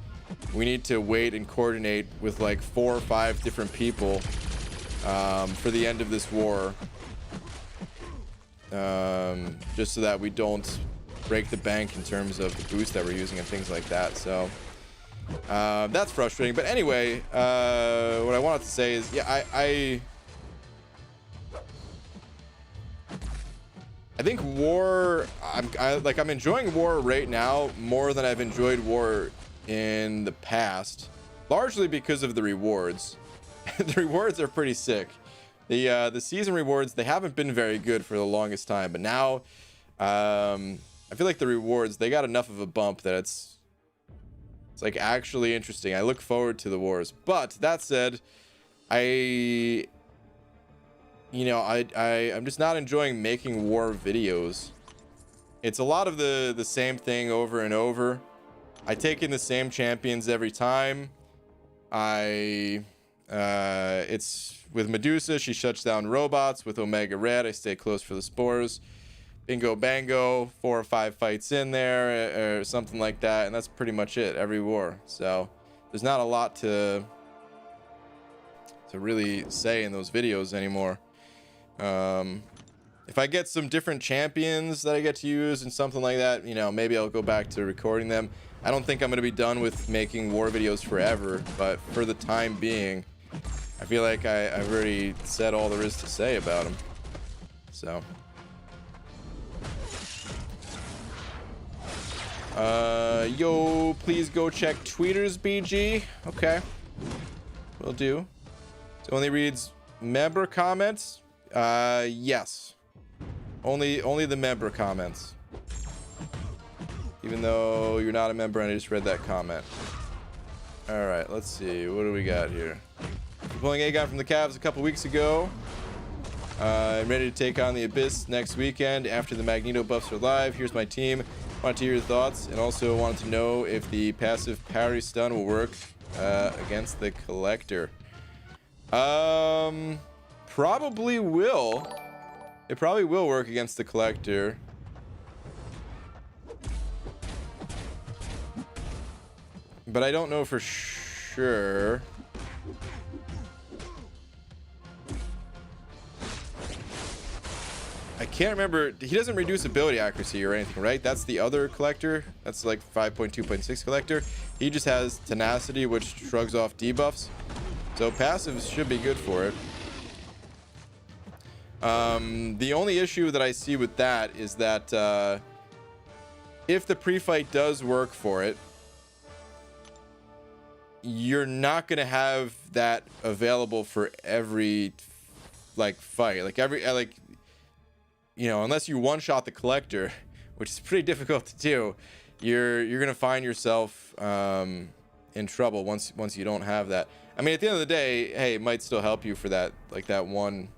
we need to wait and coordinate with like 4 or 5 different people for the end of this war, just so that we don't break the bank in terms of the boost that we're using and things like that. So that's frustrating. But anyway, what I wanted to say is, yeah, I think war, I'm enjoying war right now more than I've enjoyed war in the past, largely because of the rewards. The rewards are pretty sick. The season rewards, they haven't been very good for the longest time, but now I feel like the rewards, they got enough of a bump that it's like actually interesting. I look forward to the wars. But that said, I'm just not enjoying making war videos. It's a lot of the same thing over and over. I take in the same champions every time. It's with Medusa, she shuts down robots. With Omega Red, I stay close for the spores. Bingo bango, 4 or 5 fights in there or something like that, and that's pretty much it every war. So there's not a lot to really say in those videos anymore. If I get some different champions that I get to use and something like that, you know, maybe I'll go back to recording them. I don't think I'm going to be done with making war videos forever, but for the time being, I feel like I've already said all there is to say about them. So yo, please go check tweeters, BG. Okay, will do. It only reads member comments. Yes, only the member comments, even though you're not a member and I just read that comment. All right, let's see, what do we got here? Pulling Aegon from the Cavs a couple weeks ago. I'm ready to take on the Abyss next weekend after the Magneto buffs are live. Here's my team. Wanted to hear your thoughts, and also wanted to know if the passive parry stun will work against the Collector. Probably will. It probably will work against the Collector. But I don't know for sure. I can't remember. He doesn't reduce ability accuracy or anything, right? That's the other Collector. That's like 5.2.6 Collector. He just has tenacity, which shrugs off debuffs. So passives should be good for it. The only issue that I see with that is that if the pre-fight does work for it, you're not going to have that available for every like fight, like you know, unless you one shot the collector, which is pretty difficult to do. You're going to find yourself in trouble once you don't have that. I mean, at the end of the day, hey, it might still help you for that, like that one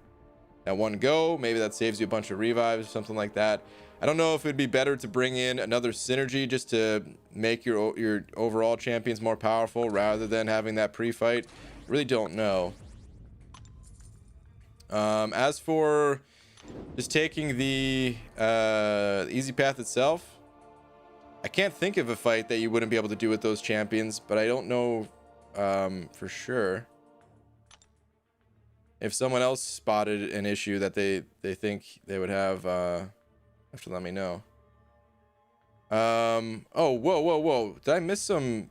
go. Maybe that saves you a bunch of revives or something like that. I don't know if it'd be better to bring in another synergy just to make your overall champions more powerful rather than having that pre-fight. Really don't know. As for just taking the easy path itself, I can't think of a fight that you wouldn't be able to do with those champions, but I don't know for sure. If someone else spotted an issue that they think they would have, have to let me know. Oh, whoa. Did I miss some?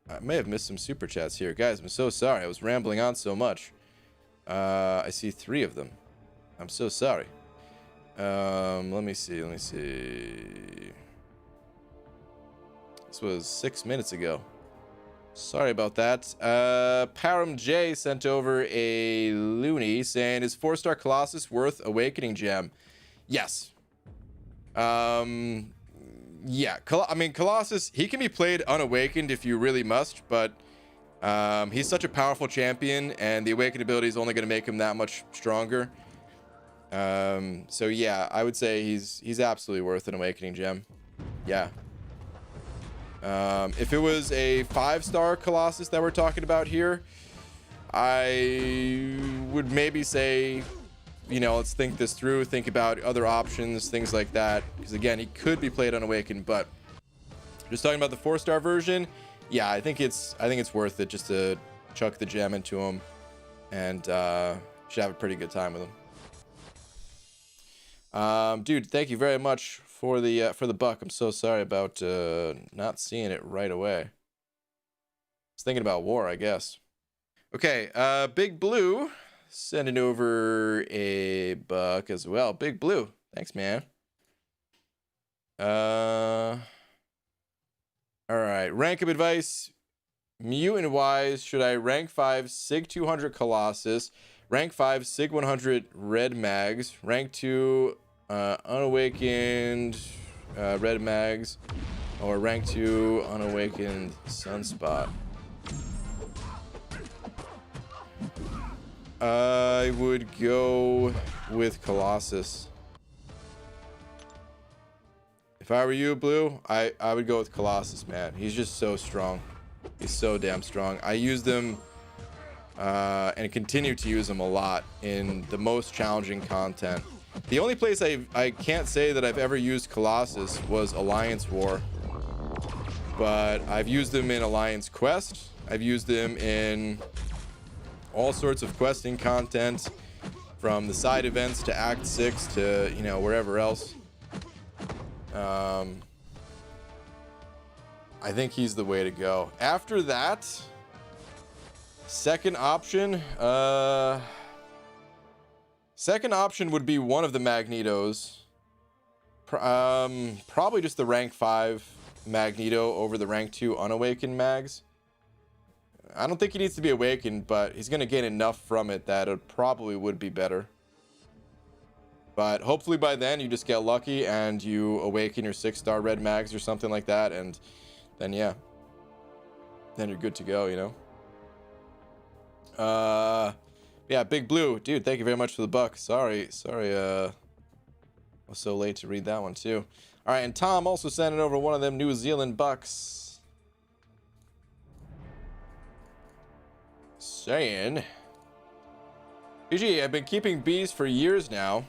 I may have missed some super chats here. Guys, I'm so sorry. I was rambling on so much. I see 3 of them. I'm so sorry. Let me see. This was 6 minutes ago. Sorry about that. Param J sent over a loony saying, is 4-star Colossus worth Awakening Gem? Yes. Yeah. I mean, Colossus, he can be played unawakened if you really must, but he's such a powerful champion, and the awakened ability is only going to make him that much stronger. So yeah, I would say he's absolutely worth an Awakening Gem. Yeah. If it was a 5-star Colossus that we're talking about here, I would maybe say, you know, let's think this through, think about other options, things like that. Because again, he could be played unawakened, but just talking about the 4-star version, yeah, I think it's worth it just to chuck the gem into him, and should have a pretty good time with him. Dude, thank you very much for the buck. I'm so sorry about not seeing it right away. I was thinking about war, I guess. Okay, Big Blue sending over a buck as well. Big Blue, thanks, man. All right, rank of advice. Mutant wise, should I rank 5 Sig 200 Colossus, rank 5 Sig 100 Red Mags, rank 2 unawakened Red Mags, or rank 2 unawakened Sunspot? I would go with Colossus. If I were you, Blue, I would go with Colossus, man. He's just so strong. He's so damn strong. I used him and continue to use him a lot in the most challenging content. The only place I can't say that I've ever used Colossus was Alliance War, but I've used him in Alliance Quest. I've used him in all sorts of questing content, from the side events to Act 6 to, you know, wherever else. I think he's the way to go. After that, second option would be one of the Magnetos. Probably just the rank 5 Magneto over the rank 2 unawakened mags. I don't think he needs to be awakened, but he's going to gain enough from it that it probably would be better. But hopefully by then you just get lucky and you awaken your 6-star Red Mags or something like that, and then yeah, then you're good to go, you know. Yeah, Big Blue, dude, thank you very much for the buck. Sorry, I was so late to read that one too. All right, and Tom also sending over one of them New Zealand bucks, saying, GG, I've been keeping bees for years now.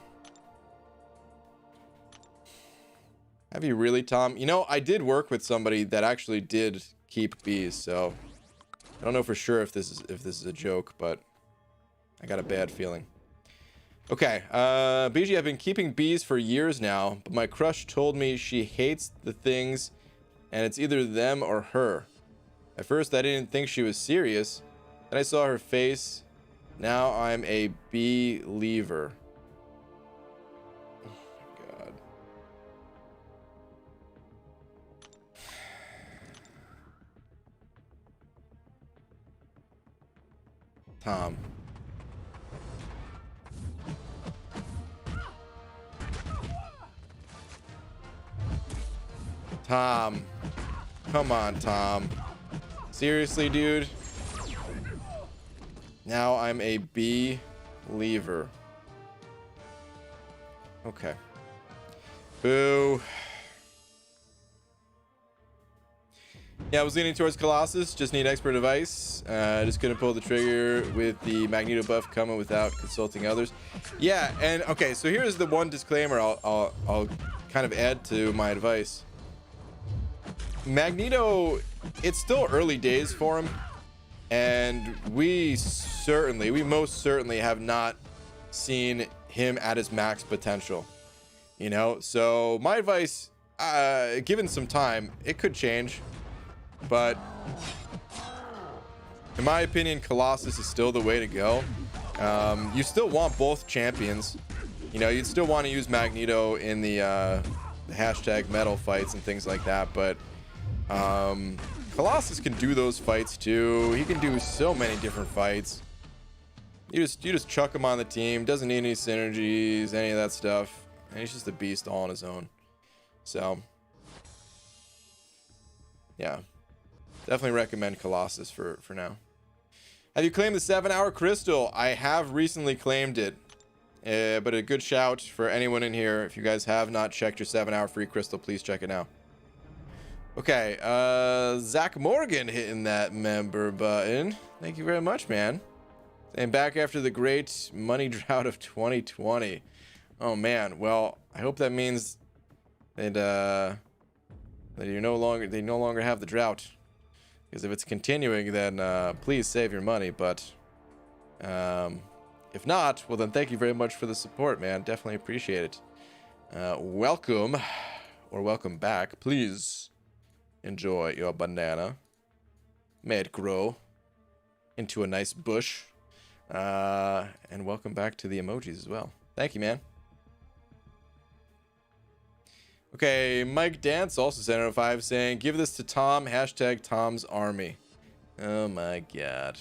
Have you really, Tom? You know, I did work with somebody that actually did keep bees, so I don't know for sure if this is a joke, but I got a bad feeling. Okay, BG, I've been keeping bees for years now, but my crush told me she hates the things, and it's either them or her. At first, I didn't think she was serious. Then I saw her face. Now I'm a believer. Oh my God. Tom. Tom. Come on, Tom. Seriously, dude? Now I'm a believer. Okay. Boo. Yeah, I was leaning towards Colossus. Just need expert advice. Just couldn't pull the trigger with the Magneto buff coming without consulting others. Yeah, and okay, so here's the one disclaimer I'll kind of add to my advice. Magneto, it's still early days for him, and we most certainly have not seen him at his max potential. You know, so my advice, given some time, it could change. But in my opinion, Colossus is still the way to go. You still want both champions. You know, you'd still want to use Magneto in the hashtag metal fights and things like that. But Colossus can do those fights too. He can do so many different fights. You just chuck him on the team. Doesn't need any synergies, any of that stuff. And he's just a beast all on his own. So yeah. Definitely recommend Colossus for now. Have you claimed the 7-hour crystal? I have recently claimed it. But a good shout for anyone in here. If you guys have not checked your 7-hour free crystal, please check it now. Okay, Zach Morgan hitting that member button. Thank you very much, man. And back after the great money drought of 2020. Oh man, well, I hope that means that that they no longer have the drought. Because if it's continuing, then please save your money. But if not, well then thank you very much for the support, man. Definitely appreciate it. Welcome or welcome back. Please enjoy your banana. May it grow into a nice bush. And welcome back to the emojis as well. Thank you, man. Okay, Mike Dance also sent out a 5 saying, give this to Tom, hashtag Tom's Army. Oh my god.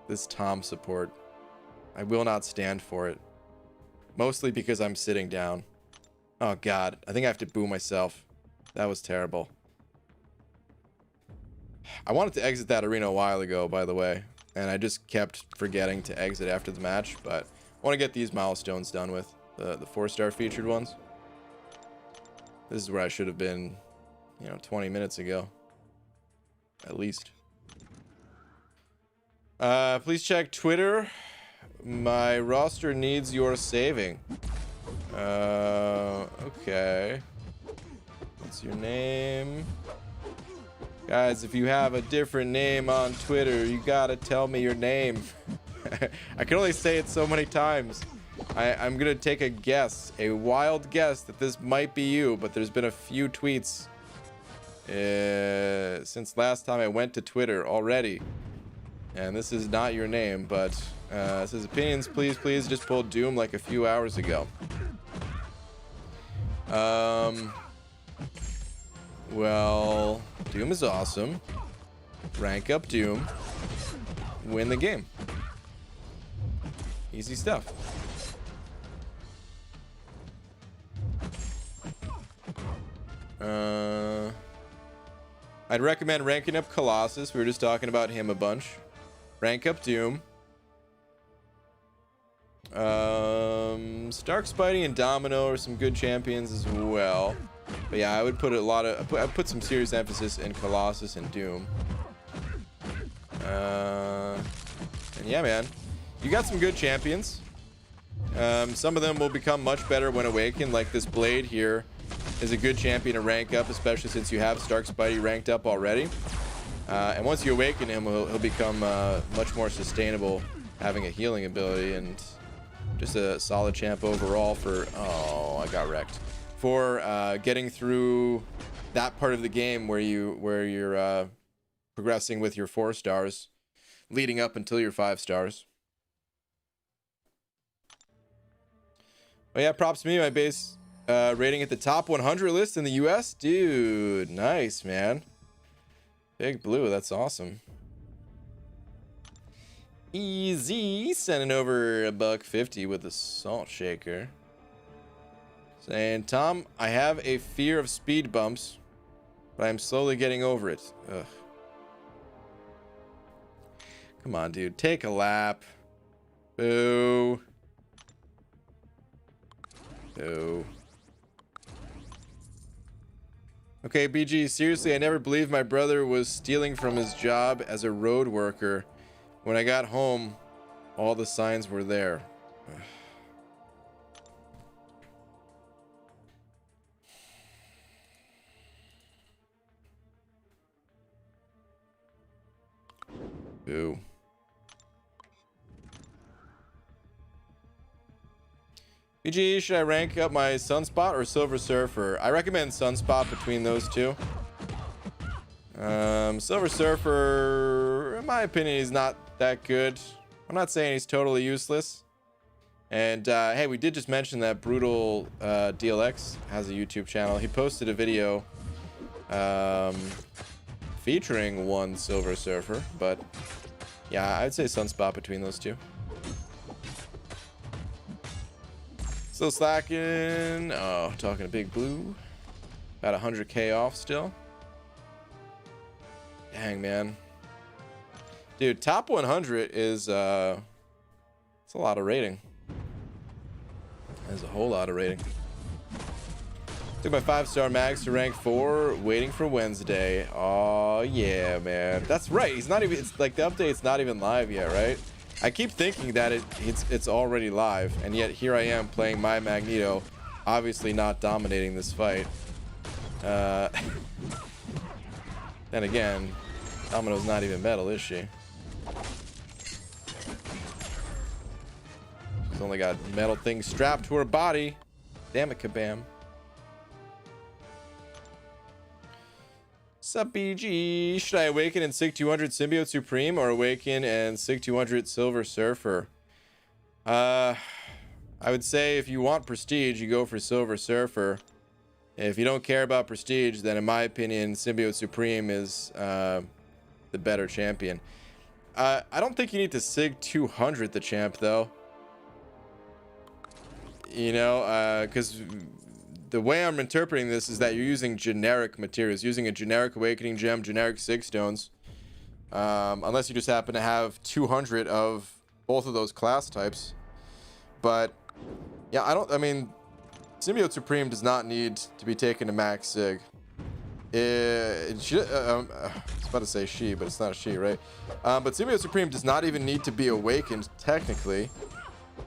This Tom support. I will not stand for it. Mostly because I'm sitting down. Oh god, I think I have to boo myself. That was terrible. I wanted to exit that arena a while ago, by the way. And I just kept forgetting to exit after the match, but I want to get these milestones done with, the 4-star featured ones. This is where I should have been, 20 minutes ago. At least. Please check Twitter. My roster needs your saving. Okay. What's your name? Guys, if you have a different name on Twitter, you gotta tell me your name. I can only say it so many times. I'm gonna take a guess, a wild guess that this might be you, but there's been a few tweets since last time I went to Twitter already. And this is not your name, but it says opinions, please just pulled Doom like a few hours ago. Well, Doom is awesome. Rank up Doom. Win the game. Easy stuff. I'd recommend ranking up Colossus. We were just talking about him a bunch. Rank up Doom. Stark, Spidey, and Domino are some good champions as well. But yeah, I would put I put some serious emphasis in Colossus and Doom. And yeah, man, you got some good champions. Some of them will become much better when awakened, like this Blade here is a good champion to rank up, especially since you have Stark Spidey ranked up already. And once you awaken him, he'll become much more sustainable, having a healing ability, and just a solid champ overall for... Oh, I got wrecked. For getting through that part of the game where you're progressing with your 4 stars, leading up until your 5 stars. But yeah, props to me. My base Rating at the top 100 list in the US. Dude, nice, man. Big Blue, that's awesome. Easy, sending over $1.50 with a salt shaker. Saying, Tom, I have a fear of speed bumps, but I'm slowly getting over it. Ugh. Come on, dude. Take a lap. Boo. Boo. Okay, BG, seriously, I never believed my brother was stealing from his job as a road worker. When I got home, all the signs were there. Ugh. Boo. BG, should I rank up my Sunspot or Silver Surfer? I recommend Sunspot between those two. Silver Surfer, in my opinion, he's not that good. I'm not saying he's totally useless. And hey, we did just mention that Brutal DLX has a YouTube channel. He posted a video featuring one Silver Surfer, but yeah, I'd say Sunspot between those two. Still slacking. Oh, talking to Big Blue. About 100K off still. Dang, man. Dude, top 100 is it's a lot of rating. There's a whole lot of rating. Took my 5-star max to rank 4, waiting for Wednesday. Oh yeah, man. That's right. He's not even. It's like the update's not even live yet, right? I keep thinking that it's already live, and yet here I am playing my Magneto, obviously not dominating this fight. Then again, Domino's not even metal, is she? She's only got metal things strapped to her body. Damn it, Kabam. Sup, BG? Should I awaken and Sig 200 Symbiote Supreme or awaken and Sig 200 Silver Surfer? I would say if you want prestige, you go for Silver Surfer. If you don't care about prestige, then in my opinion, Symbiote Supreme is the better champion. I don't think you need to Sig 200 the champ, though. You know, because the way I'm interpreting this is that you're using generic materials, using a generic Awakening Gem, generic Sig Stones. Unless you just happen to have 200 of both of those class types. But, yeah, I mean, Symbiote Supreme does not need to be taken to max Sig. I was about to say she, but it's not a she, right? But Symbiote Supreme does not even need to be awakened, technically.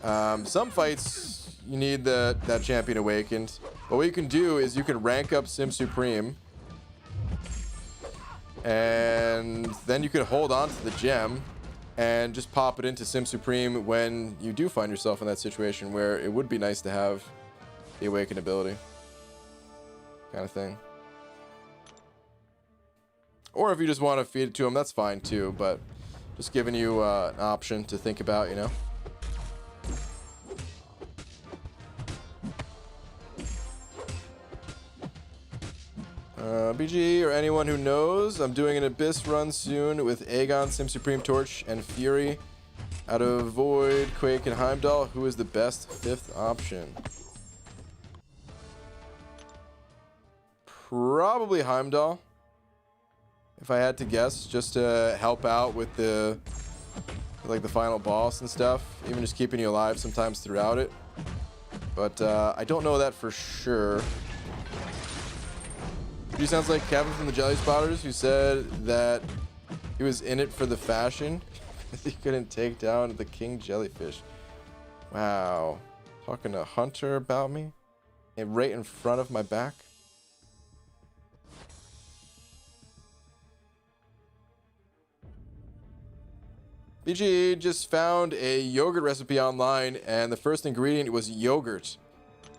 Some fights, you need that champion awakened. But what you can do is you can rank up Sim Supreme. And then you can hold on to the gem and just pop it into Sim Supreme when you do find yourself in that situation where it would be nice to have the awakened ability. Kind of thing. Or if you just want to feed it to him, that's fine too. But just giving you an option to think about, you know. BG or anyone who knows, I'm doing an Abyss run soon with Aegon, Sim Supreme, Torch, and Fury. Out of Void, Quake, and Heimdall, who is the best 5th option? Probably Heimdall, if I had to guess, just to help out with the final boss and stuff, even just keeping you alive sometimes throughout it. But I don't know that for sure. He sounds like Kevin from the Jelly Spotters, who said that he was in it for the fashion because he couldn't take down the King Jellyfish. Wow. Talking to Hunter about me? And right in front of my back? BG just found a yogurt recipe online, and the first ingredient was yogurt.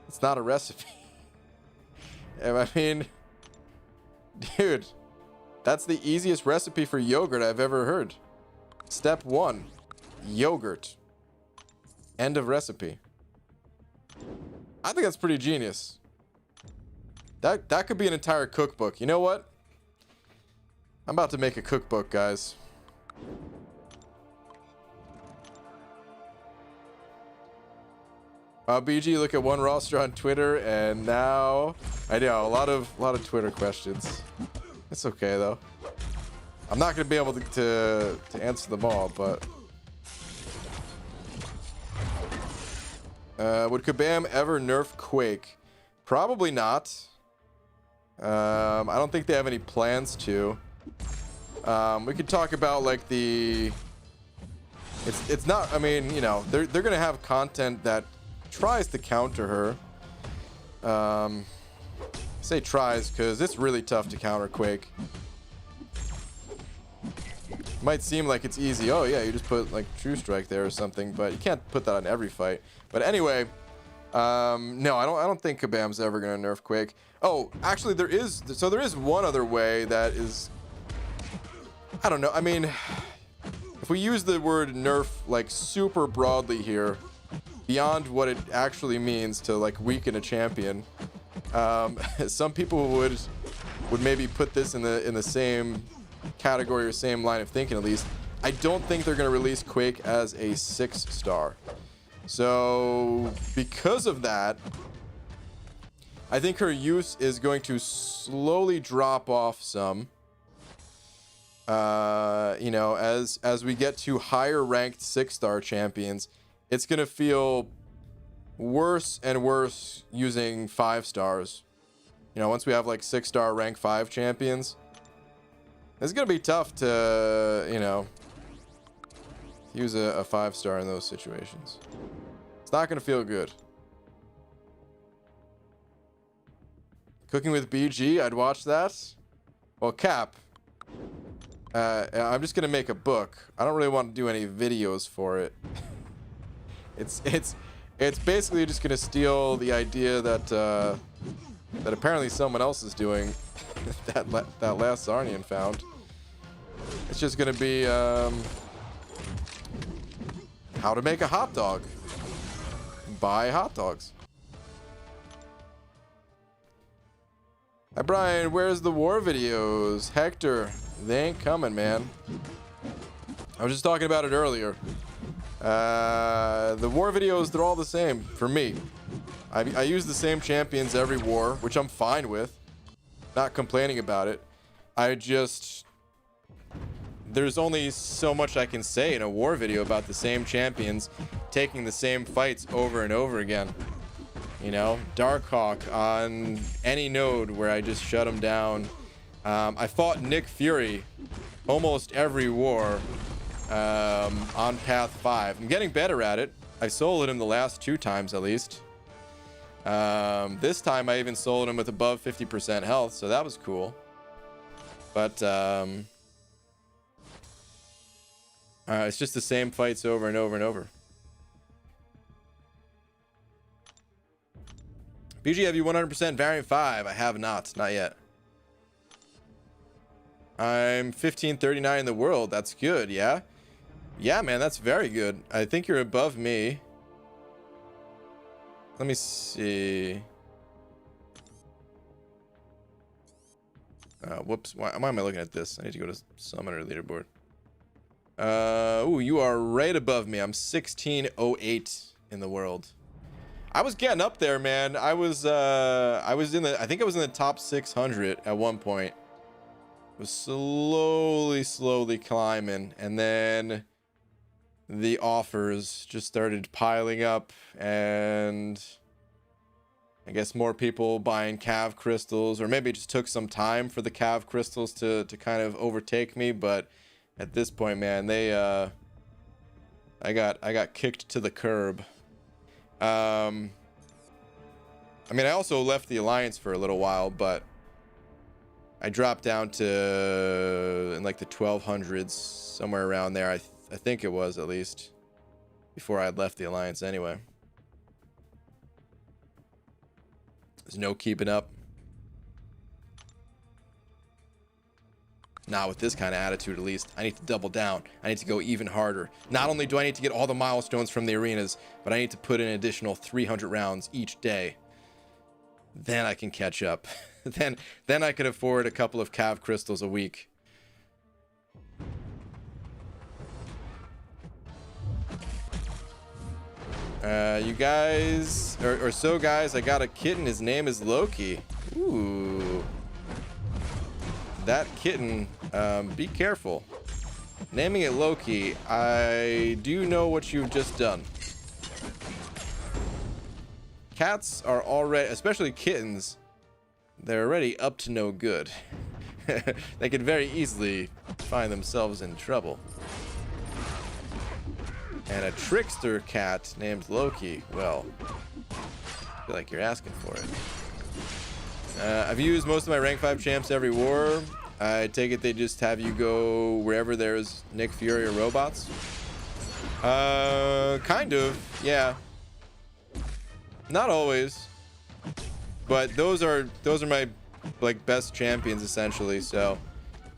It's not a recipe. I mean... Dude, that's the easiest recipe for yogurt I've ever heard. Step 1, yogurt. End of recipe. I think that's pretty genius. That could be an entire cookbook. You know what? I'm about to make a cookbook, guys. BG, look at one roster on Twitter, and now I know a lot of Twitter questions. It's okay though. I'm not gonna be able to answer them all, but would Kabam ever nerf Quake? Probably not. I don't think they have any plans to. We could talk about like the. It's not. I mean, you know, they're gonna have content that tries to counter her. I say tries because it's really tough to counter Quake. Might seem like it's easy. Oh yeah, you just put like True Strike there or something, but you can't put that on every fight. But anyway, no, I don't think Kabam's ever gonna nerf Quake. Oh, actually, there is one other way that is. I don't know. I mean, if we use the word nerf like super broadly here, beyond what it actually means to like weaken a champion, some people would maybe put this in the same category or same line of thinking. At least I don't think they're going to release Quake as a 6-star. So because of that, I think her use is going to slowly drop off some. You know, as we get to higher ranked 6-star champions, it's going to feel worse and worse using 5 stars. You know, once we have like 6-star rank 5 champions, it's going to be tough to, you know, use a 5-star in those situations. It's not going to feel good. Cooking with BG, I'd watch that. Well, Cap, I'm just going to make a book. I don't really want to do any videos for it. It's basically just gonna steal the idea that that apparently someone else is doing that last Zarnian found. It's just gonna be how to make a hot dog. Buy hot dogs. Hi Brian, where's the war videos? Hector, they ain't coming, man. I was just talking about it earlier. The war videos, they're all the same for me. I use the same champions every war, which I'm fine with. Not complaining about it. There's only so much I can say in a war video about the same champions taking the same fights over and over again. You know, Darkhawk on any node where I just shut him down. I fought Nick Fury almost every war. On path 5. I'm getting better at it. I soloed him the last 2 times at least. This time I even soloed him with above 50% health, so that was cool. But it's just the same fights over and over and over. BG, have you 100% variant 5? I have not yet. I'm 1539 in the world. That's good, yeah? Yeah, man, that's very good. I think you're above me. Let me see. Whoops. Why am I looking at this? I need to go to Summoner Leaderboard. Ooh, you are right above me. I'm 1608 in the world. I was getting up there, man. I think I was in the top 600 at one point. Was slowly climbing, and then the offers just started piling up, and I guess more people buying cav crystals, or maybe it just took some time for the cav crystals to kind of overtake me. But at this point, man, I got kicked to the curb. I mean, I also left the Alliance for a little while, but I dropped down to in like the 1200s, somewhere around there. I think it was, at least, before I had left the Alliance anyway. There's no keeping up. Not with this kind of attitude, at least. I need to double down. I need to go even harder. Not only do I need to get all the milestones from the arenas, but I need to put in an additional 300 rounds each day. then I can catch up. then I can afford a couple of cav crystals a week. You guys, or so guys, I got a kitten. His name is Loki. Ooh. That kitten, be careful. Naming it Loki, I do know what you've just done. Cats are already, especially kittens, they're already up to no good. They could very easily find themselves in trouble. And a trickster cat named Loki, well, I feel like you're asking for it. I've used most of my rank 5 champs every war. I take it they just have you go wherever there's Nick Fury or robots. Kind of, yeah. Not always, but those are my like best champions essentially. So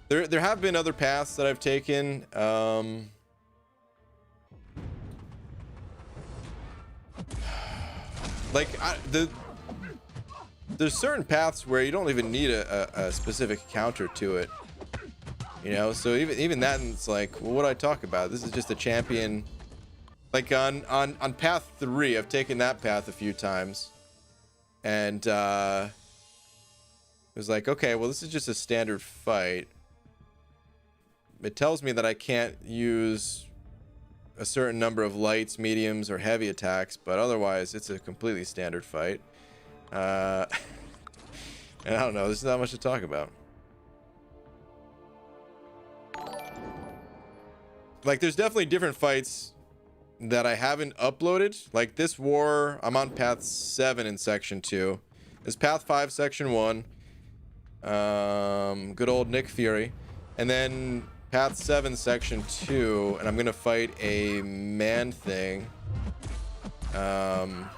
there have been other paths that I've taken. Like there's certain paths where you don't even need a specific counter to it, you know. So even that, it's like, well, what do I talk about? This is just a champion. Like on path 3, I've taken that path a few times, and it was like, okay, well, this is just a standard fight. It tells me that I can't use a certain number of lights, mediums, or heavy attacks, but otherwise it's a completely standard fight. And I don't know, there's not much to talk about. Like, there's definitely different fights that I haven't uploaded. Like this war, I'm on path 7 in section 2. This path 5 section 1. Good old Nick Fury. And then path 7 section 2, and I'm gonna fight a man thing on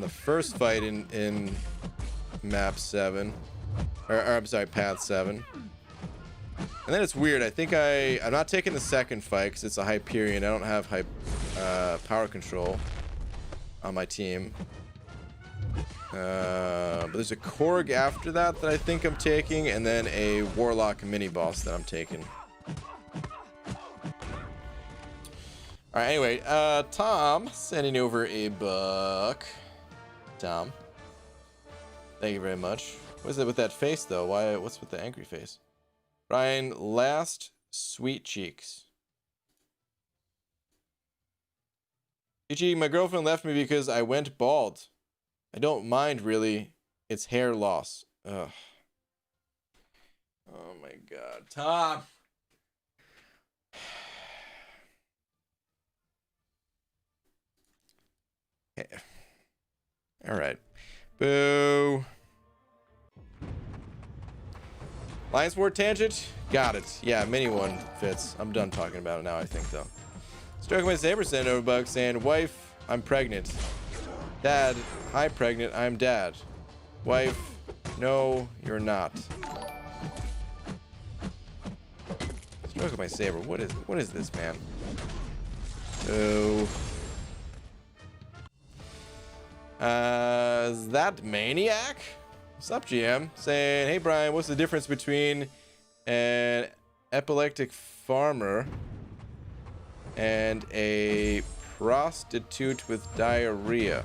the first fight in map 7, or I'm sorry, path 7. And then it's weird, I think I'm not taking the second fight because it's a Hyperion. I don't have power control on my team. But there's a Korg after that I think I'm taking, and then a Warlock mini boss that I'm taking. All right, anyway, Tom sending over a buck. Tom, thank you very much. What is it with that face though? What's with the angry face? Ryan, last sweet cheeks. Ichi, my girlfriend left me because I went bald. I don't mind, really. It's hair loss. Ugh. Oh my god. Tom! Alright. Boo. Lions War tangent? Got it. Yeah, mini one fits. I'm done talking about it now, I think, though. Stroking my saber sent over bug saying, wife, I'm pregnant. Dad, hi pregnant, I'm dad. Wife, no, you're not. Stroke my saber. What is this, man? Oh. Is that Maniac? What's up, GM? Saying, hey Brian, what's the difference between an epileptic farmer and a prostitute with diarrhea?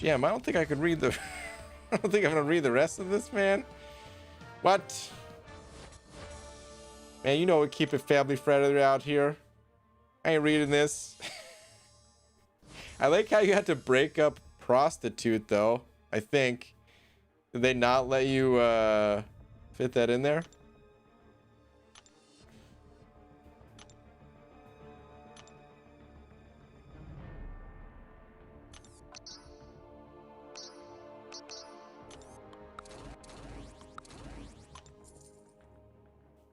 Yeah, I don't think I could read the I don't think I'm gonna read the rest of this, man. What? Man, you know we keep it family friendly out here. I ain't reading this. I like how you had to break up prostitute though, I think. Did they not let you fit that in there?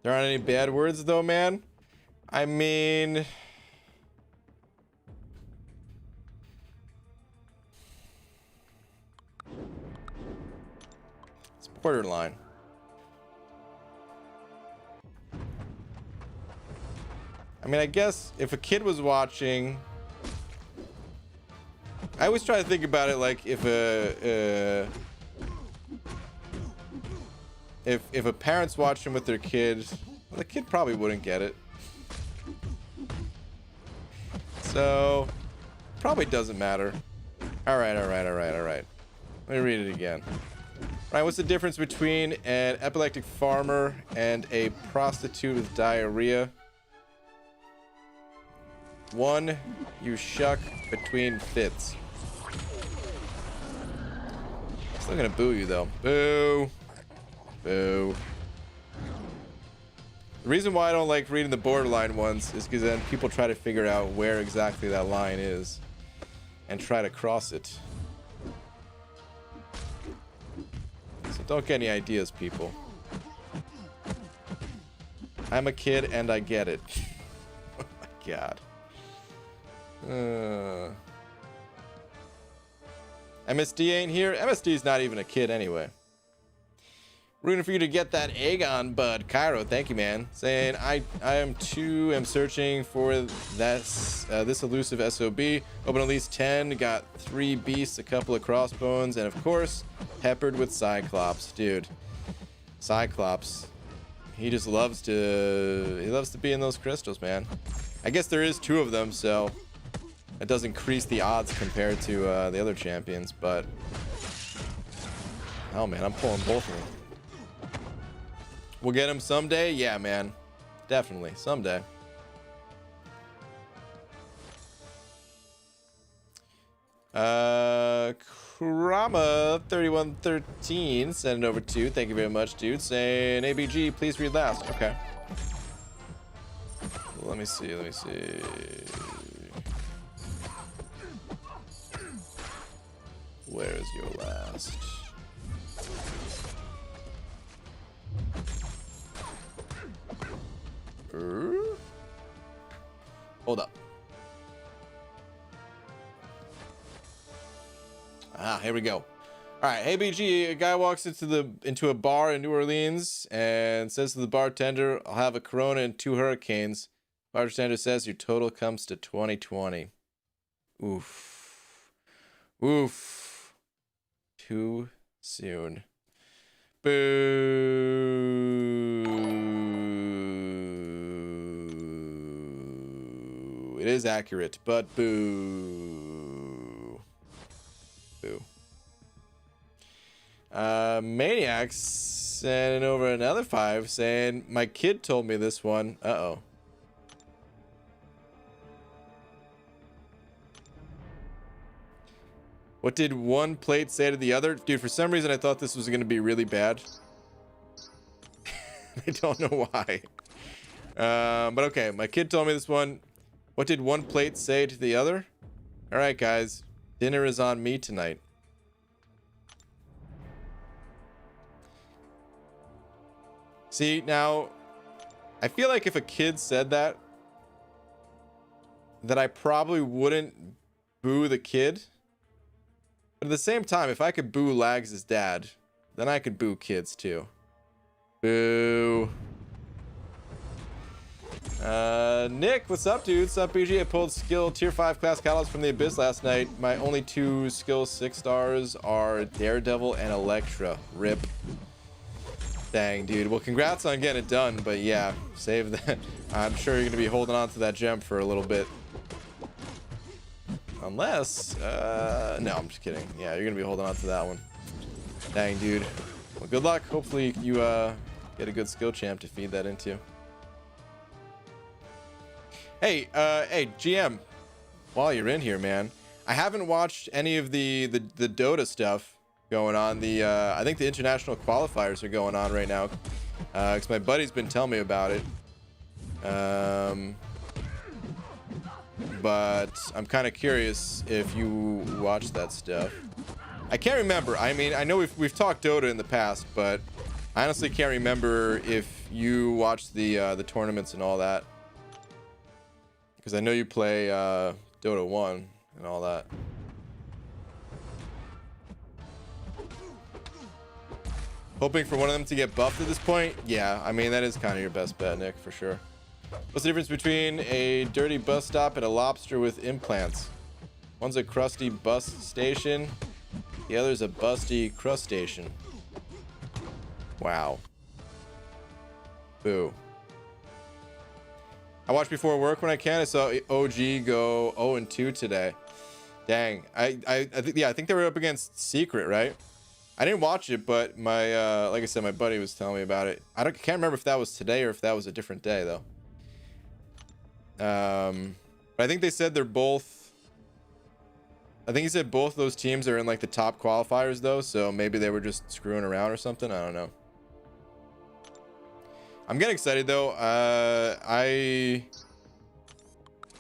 There aren't any bad words though, man. I mean, Borderline. I mean, I guess if a kid was watching, I always try to think about it like if a parent's watching with their kid, well, the kid probably wouldn't get it. So, probably doesn't matter. All right. Let me read it again. All right, what's the difference between an epileptic farmer and a prostitute with diarrhea? 1, you shuck between fits. Still gonna boo you though. Boo. Boo. The reason why I don't like reading the borderline ones is because then people try to figure out where exactly that line is and try to cross it. So don't get any ideas, people. I'm a kid and I get it. Oh my god. MSD ain't here. MSD's not even a kid anyway. Rooting for you to get that egg on, bud. Cairo, thank you, man. Saying I am searching for this elusive SOB. Open at least 10. Got 3 beasts, a couple of crossbones, and of course, peppered with Cyclops, dude. Cyclops. He just loves to be in those crystals, man. I guess there is 2 of them, so it does increase the odds compared to the other champions, but oh man, I'm pulling both of them. We'll get him someday. Yeah, man, definitely someday. Krama 3113 send it over to. Thank you very much, dude. Saying ABG, please read last. Okay. Let me see. Where is your last? Hold up. Here we go. All right, hey BG, a guy walks into a bar in New Orleans and says to the bartender, "I'll have a Corona and 2 hurricanes." Bartender says your total comes to 2020. Oof. Too soon. Boo. It is accurate, but boo. Boo. Maniacs sending over another 5 saying, my kid told me this one. Uh-oh. What did one plate say to the other? Dude, for some reason I thought this was going to be really bad. I don't know why. But okay, my kid told me this one. What did one plate say to the other? All right, guys. Dinner is on me tonight. See, now, I feel like if a kid said that I probably wouldn't boo the kid. But at the same time, if I could boo Lags' dad, then I could boo kids too. Boo. Nick, what's up, dude? What's up, BG? I pulled skill tier 5 class catalysts from the Abyss last night. My only 2 skill 6 stars are Daredevil and Elektra. RIP. Dang, dude. Well, congrats on getting it done, but yeah, save that. I'm sure you're going to be holding on to that gem for a little bit. Unless, no, I'm just kidding. Yeah, you're going to be holding on to that one. Dang, dude. Well, good luck. Hopefully you get a good skill champ to feed that into. Hey, GM, while you're in here, man, I haven't watched any of the Dota stuff going on. I think the international qualifiers are going on right now, because my buddy's been telling me about it. But I'm kind of curious if you watch that stuff. I can't remember. I mean, I know we've talked Dota in the past, but I honestly can't remember if you watched the tournaments and all that. Because I know you play Dota 1 and all that. Hoping for one of them to get buffed at this point. Yeah, I mean, that is kind of your best bet, Nick, for sure. What's the difference between a dirty bus stop and a lobster with implants? One's a crusty bus station. The other's a busty crustation. Wow. Boo. I watch before work when I can. I saw OG go 0-2 today. Dang. I think, yeah, I think they were up against Secret, right? I didn't watch it, but my like I said, my buddy was telling me about it. Can't remember if that was today or if that was a different day though. But I think they said they're both. I think he said both those teams are in like the top qualifiers though, so maybe they were just screwing around or something. I don't know. I'm getting excited though. I'm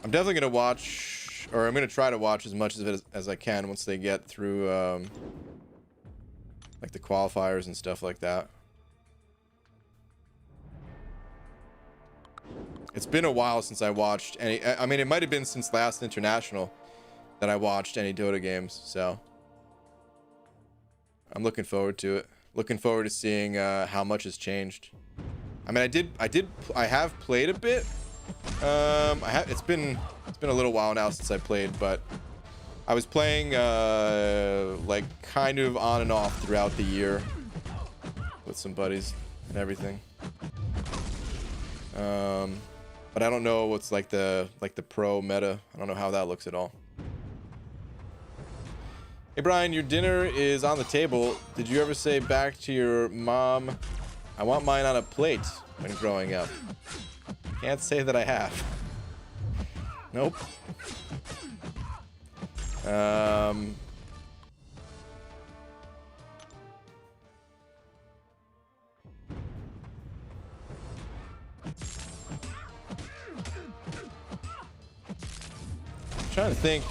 definitely gonna watch, or I'm gonna try to watch as much of it as I can once they get through like the qualifiers and stuff like that. It's been a while since I watched any. I mean, it might have been since last International that I watched any Dota games, so I'm looking forward to it. Looking forward to seeing how much has changed. I mean, I have played a bit. It's been a little while now since I played, but I was playing like kind of on and off throughout the year with some buddies and everything. But I don't know what's like the pro meta. I don't know how that looks at all. Hey Brian, your dinner is on the table. Did you ever say back to your mom, I want mine on a plate when growing up? Can't say that I have. Nope. Trying to think,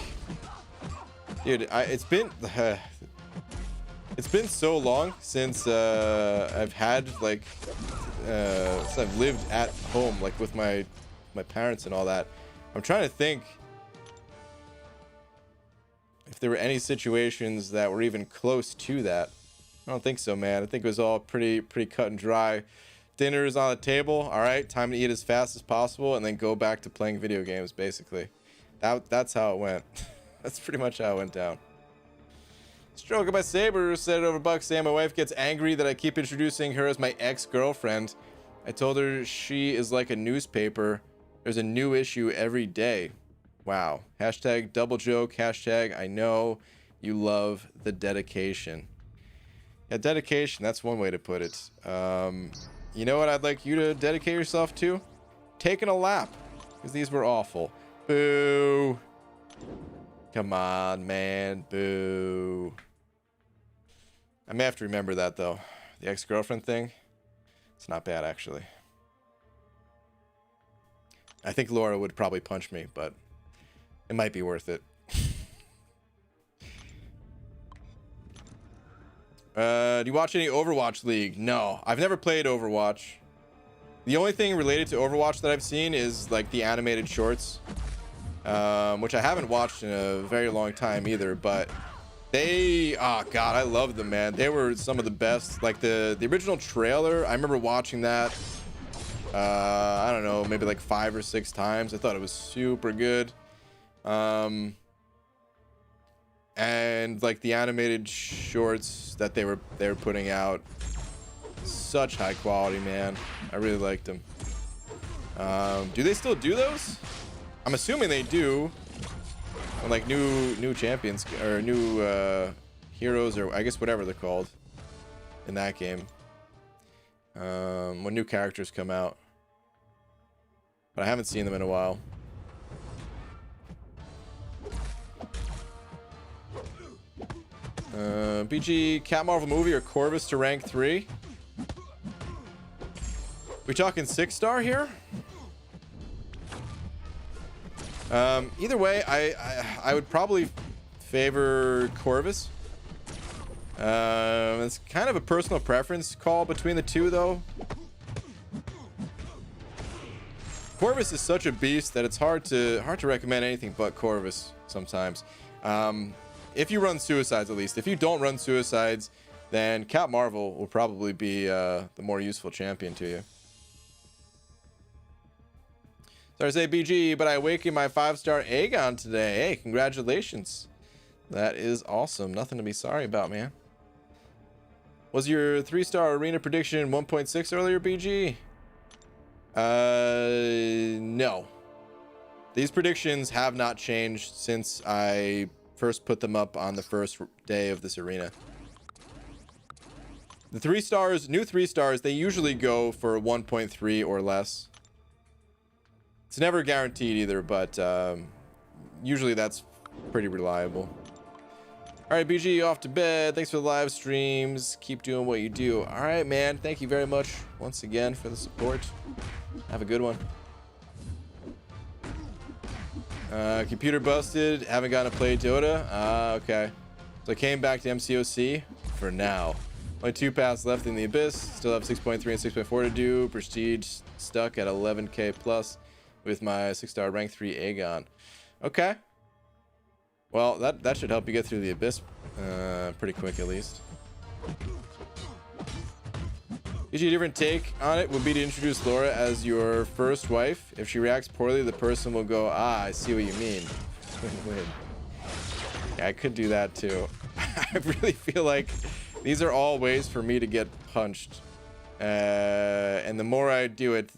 dude. It's been so long since I've had like since I've lived at home, like with my parents and all that. I'm trying to think if there were any situations that were even close to that. I don't think so, man. I think it was all pretty cut and dry. Dinner is on the table. All right, time to eat as fast as possible and then go back to playing video games, basically. That's how it went. That's pretty much how it went down. Stroke by Saber said it over bucks saying my wife gets angry that I keep introducing her as my ex-girlfriend. I told her she is like a newspaper. There's a new issue every day. Wow. Hashtag double joke. Hashtag I know you love the dedication. Yeah, dedication. That's one way to put it. You know what I'd like you to dedicate yourself to? Taking a lap. Because these were awful. Boo. Come on, man. Boo. I may have to remember that, though. The ex-girlfriend thing. It's not bad, actually. I think Laura would probably punch me, but it might be worth it. Do you watch any Overwatch League? No, I've never played Overwatch. The only thing related to Overwatch that I've seen is like the animated shorts, which I haven't watched in a very long time either, but they, oh god, I love them, man. They were some of the best. Like the original trailer, I remember watching that, I don't know, maybe like 5 or 6 times. I thought it was super good. And like the animated shorts that they were putting out, such high quality, man. I really liked them. Do they still do those? I'm assuming they do. And like new champions or new heroes, or I guess whatever they're called in that game. When new characters come out. But I haven't seen them in a while. BG Cat Marvel movie or Corvus to rank 3? We talking 6-star here? Either way, I would probably favor Corvus. It's kind of a personal preference call between the two, though. Corvus is such a beast that it's hard to recommend anything but Corvus sometimes. If you run Suicides, at least. If you don't run Suicides, then Cap Marvel will probably be the more useful champion to you. So I say BG, but I awakened my 5-star Aegon today. Hey, congratulations. That is awesome. Nothing to be sorry about, man. Was your 3-star arena prediction 1.6 earlier, BG? No. These predictions have not changed since I first put them up on the first day of this arena. The 3 stars, new 3 stars, they usually go for 1.3 or less. It's never guaranteed either, but usually that's pretty reliable. All right, BG, off to bed. Thanks for the live streams. Keep doing what you do. All right, man. Thank you very much once again for the support. Have a good one. Computer busted. Haven't gotten to play Dota. Okay. So I came back to MCOC for now. Only 2 paths left in the Abyss. Still have 6.3 and 6.4 to do. Prestige stuck at 11k plus with my 6-star rank 3 Aegon. Okay. Well, that should help you get through the Abyss pretty quick at least. Usually a different take on it would be to introduce Laura as your first wife. If she reacts poorly, the person will go, ah, I see what you mean. Win-win. Yeah, I could do that too. I really feel like these are all ways for me to get punched. And the more I do it,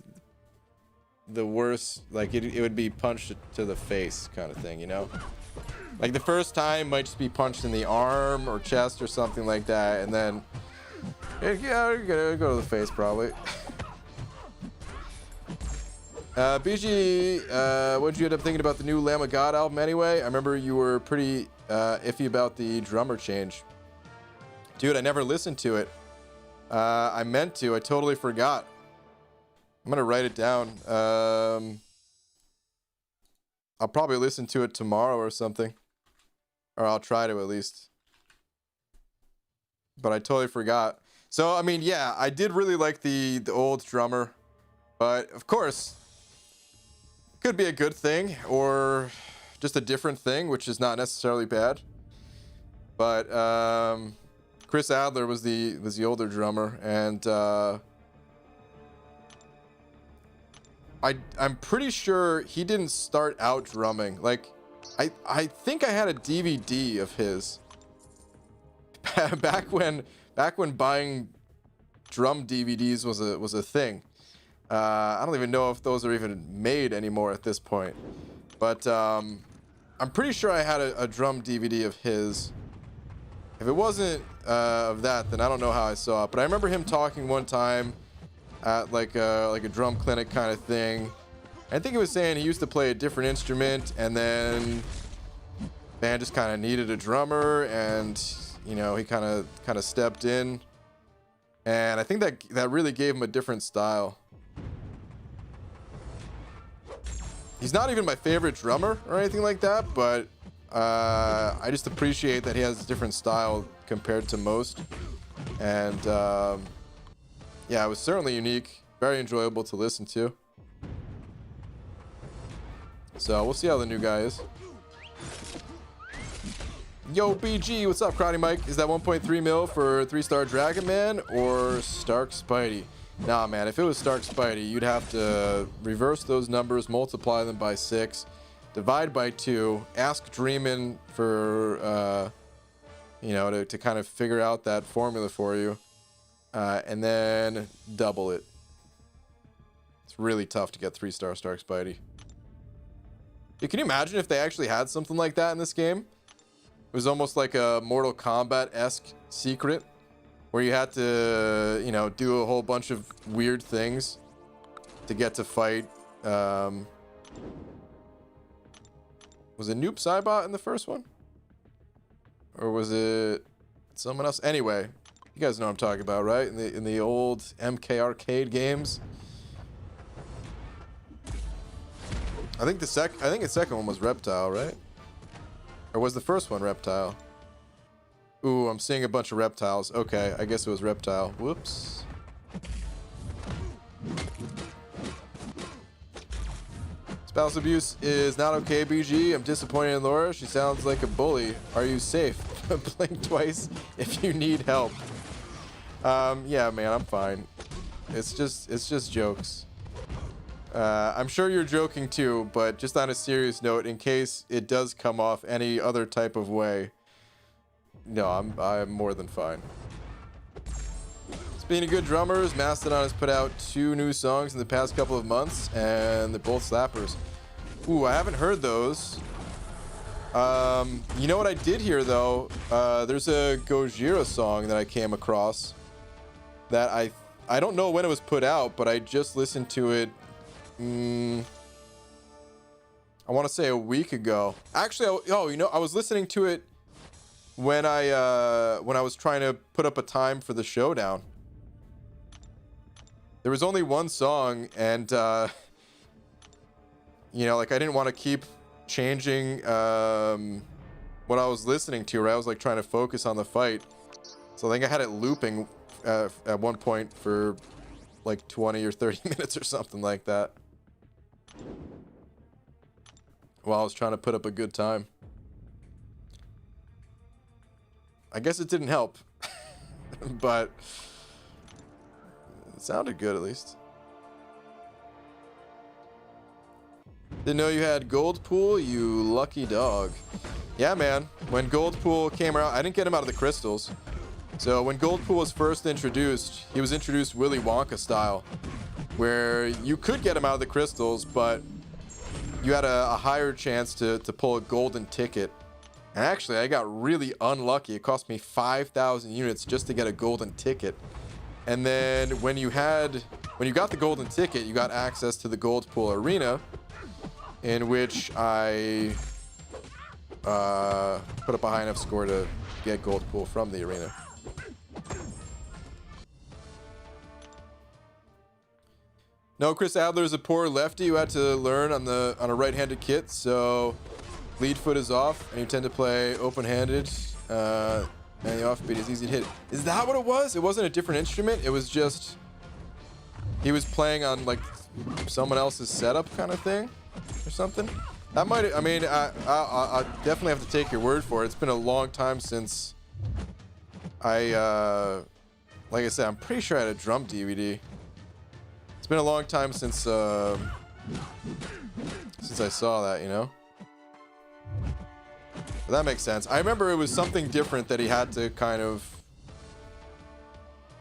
the worse, like it would be punched to the face kind of thing, you know? Like the first time might just be punched in the arm or chest or something like that, and then yeah, you're gonna go to the face probably. BG, what did you end up thinking about the new Lamb of God album anyway? I remember you were pretty iffy about the drummer change. Dude, I never listened to it. I meant to. I totally forgot. I'm gonna write it down. I'll probably listen to it tomorrow or something. Or I'll try to at least. But I totally forgot. So, I mean, yeah, I did really like the old drummer. But, of course, could be a good thing or just a different thing, which is not necessarily bad. But Chris Adler was the older drummer, and I'm pretty sure he didn't start out drumming. Like, I think I had a DVD of his back when buying drum DVDs was a thing. I don't even know if those are even made anymore at this point. But I'm pretty sure I had a drum DVD of his. If it wasn't of that, then I don't know how I saw it. But I remember him talking one time at like a drum clinic kind of thing. I think he was saying he used to play a different instrument, and then band just kind of needed a drummer, and you know, he kind of stepped in, and I think that really gave him a different style. He's not even my favorite drummer or anything like that, but I just appreciate that he has a different style compared to most, and yeah, it was certainly unique, very enjoyable to listen to. So we'll see how the new guy is. Yo, BG, what's up, Crowdy Mike? Is that 1.3 mil for 3-star Dragon Man or Stark Spidey? Nah, man, if it was Stark Spidey, you'd have to reverse those numbers, multiply them by 6, divide by 2, ask Dreamin for, you know, to kind of figure out that formula for you, and then double it. It's really tough to get 3-star Stark Spidey. Yeah, can you imagine if they actually had something like that in this game? It was almost like a Mortal Kombat-esque secret where you had to, you know, do a whole bunch of weird things to get to fight. Was it Noob Saibot in the first one? Or was it someone else? Anyway, you guys know what I'm talking about, right? In the old MK arcade games. I think the second one was Reptile, right? Or was the first one Reptile? Ooh, I'm seeing a bunch of reptiles. Okay, I guess it was Reptile. Whoops. Spouse abuse is not okay, BG. I'm disappointed in Laura. She sounds like a bully. Are you safe? Blink twice if you need help. Yeah, man, I'm fine. It's just jokes. I'm sure you're joking too, but just on a serious note, in case it does come off any other type of way, no, I'm more than fine. Speaking of good drummers, Mastodon has put out 2 new songs in the past couple of months, and they're both slappers. Ooh, I haven't heard those. You know what I did hear though? There's a Gojira song that I came across that I don't know when it was put out, but I just listened to it. I want to say a week ago. Actually, I was listening to it when I was trying to put up a time for the showdown. There was only one song, and you know, like I didn't want to keep changing what I was listening to, right? I was like trying to focus on the fight, so I think I had it looping at one point for like 20 or 30 minutes or something like that, while I was trying to put up a good time. I guess it didn't help, but it sounded good at least. Didn't know you had Gold Pool, you lucky dog. Yeah, man. When Gold Pool came out, I didn't get him out of the crystals. So when Gold Pool was first introduced, he was introduced Willy Wonka style, where you could get him out of the crystals, but you had a higher chance to pull a golden ticket. And actually, I got really unlucky. It cost me 5,000 units just to get a golden ticket. And then when you got the golden ticket, you got access to the Gold Pool arena, in which I put up a high enough score to get Gold Pool from the arena. No, Chris Adler is a poor lefty who had to learn on a right-handed kit, so lead foot is off, and you tend to play open-handed, and the offbeat is easy to hit. Is that what it was? It wasn't a different instrument. It was just he was playing on like someone else's setup kind of thing, or something. That might. I mean, I definitely have to take your word for it. It's been a long time since like I said, I'm pretty sure I had a drum DVD. It's been a long time since I saw that, you know. But that makes sense. I remember it was something different that he had to kind of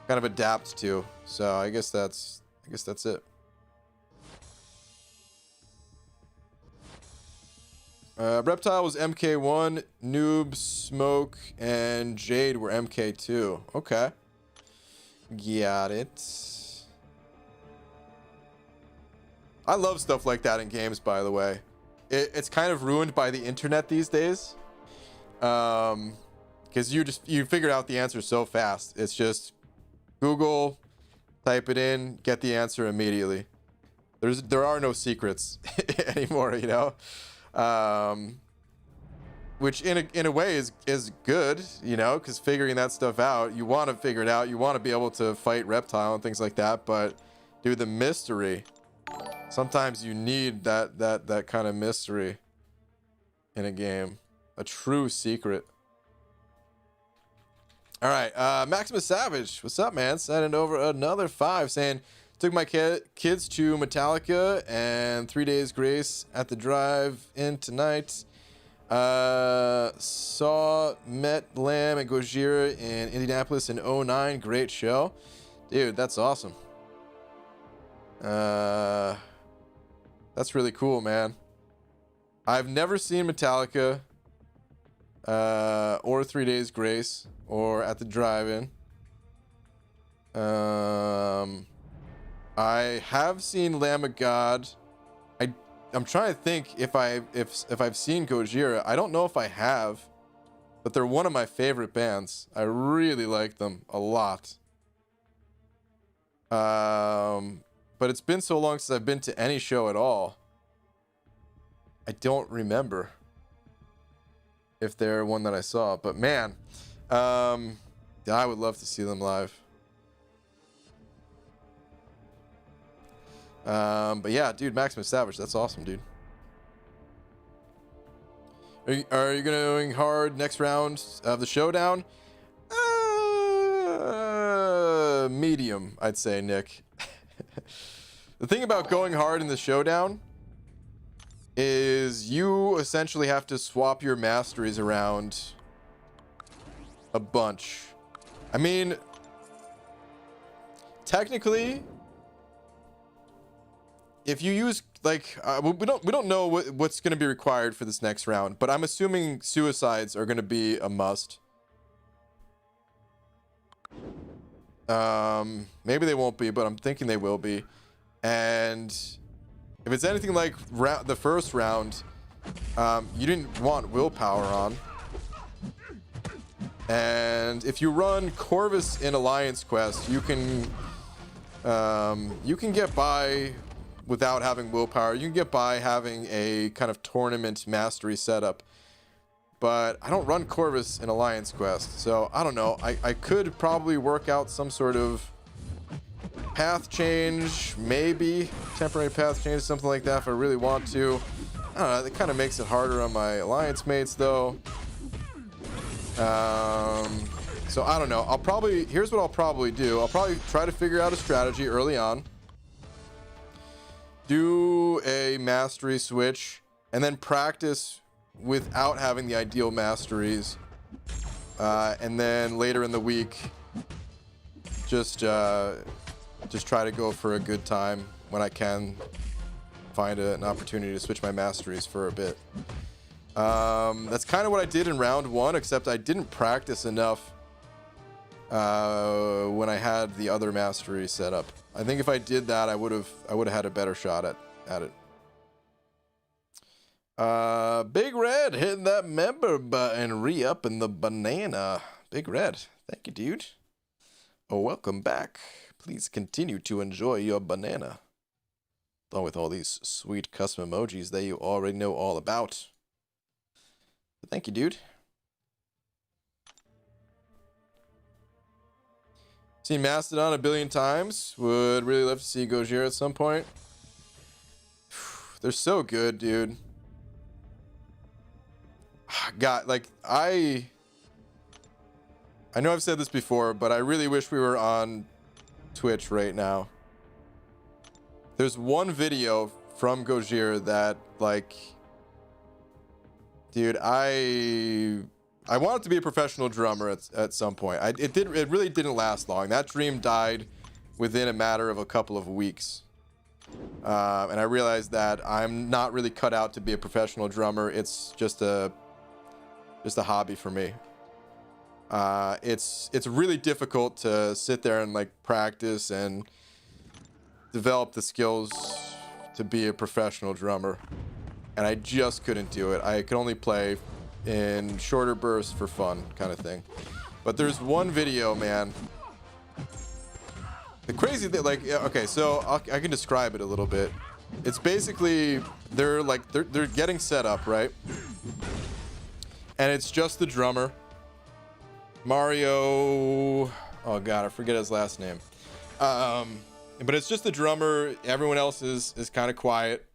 adapt to. So I guess that's it. Reptile was MK1, Noob, Smoke, and Jade were MK2. Okay. Got it. I love stuff like that in games, by the way. It's kind of ruined by the internet these days. Because you figure out the answer so fast. It's just Google, type it in, get the answer immediately. There are no secrets anymore, you know. Which in a way is good, you know, because figuring that stuff out, you want to figure it out, you want to be able to fight Reptile and things like that, but dude, the mystery, sometimes you need that kind of mystery in a game, a true secret. All right, Maximus Savage, what's up, man? Sending over another 5, saying took my kids to Metallica and 3 Days Grace at the drive-in tonight. Met Lamb and Gojira in Indianapolis in 09. Great show. Dude, that's awesome. That's really cool, man. I've never seen Metallica or 3 Days Grace or at the drive-in. I have seen Lamb of God. I'm trying to think if I've seen Gojira. I don't know if I have, but they're one of my favorite bands. I really like them a lot. But it's been so long since I've been to any show at all. I don't remember if they're one that I saw, but man, I would love to see them live. But yeah, dude, Maximus Savage, that's awesome, dude. Are you going hard next round of the showdown? medium, I'd say, Nick. The thing about going hard in the showdown is you essentially have to swap your masteries around a bunch. I mean, technically, if you use like we don't know what's going to be required for this next round, but I'm assuming suicides are going to be a must. Maybe they won't be, but I'm thinking they will be. And if it's anything like the first round, you didn't want willpower on. And if you run Corvus in Alliance Quest, you can get by without having willpower. You can get by having a kind of tournament mastery setup. But I don't run Corvus in Alliance Quest, so I don't know. I could probably work out some sort of path change, maybe temporary path change, something like that if I really want to. I don't know, it kind of makes it harder on my alliance mates though. So I don't know. Here's what I'll probably do. I'll probably try to figure out a strategy early on, do a mastery switch, and then practice without having the ideal masteries, and then later in the week just try to go for a good time when I can find an opportunity to switch my masteries for a bit. That's kind of what I did in round one, except I didn't practice enough when I had the other mastery set up. I think if I did that, I would have had a better shot at it. Big Red hitting that member button, re-upping the banana. Big Red, thank you, dude. Oh, welcome back. Please continue to enjoy your banana, along with all these sweet custom emojis that you already know all about. But thank you, dude. Seen Mastodon a billion times. Would really love to see Gojira at some point. They're so good, dude. God, like, I know I've said this before, but I really wish we were on Twitch right now. There's one video from Gojira that, like, dude, I wanted to be a professional drummer at some point. It really didn't last long. That dream died within a matter of a couple of weeks. And I realized that I'm not really cut out to be a professional drummer. It's just a hobby for me. It's really difficult to sit there and like practice and develop the skills to be a professional drummer, and I just couldn't do it. I could only play in shorter bursts for fun, kind of thing. But there's one video, man. The crazy thing, like, okay, so I can describe it a little bit. It's basically they're getting set up, right? And it's just the drummer, Mario. Oh god, I forget his last name. But it's just the drummer. Everyone else is kind of quiet,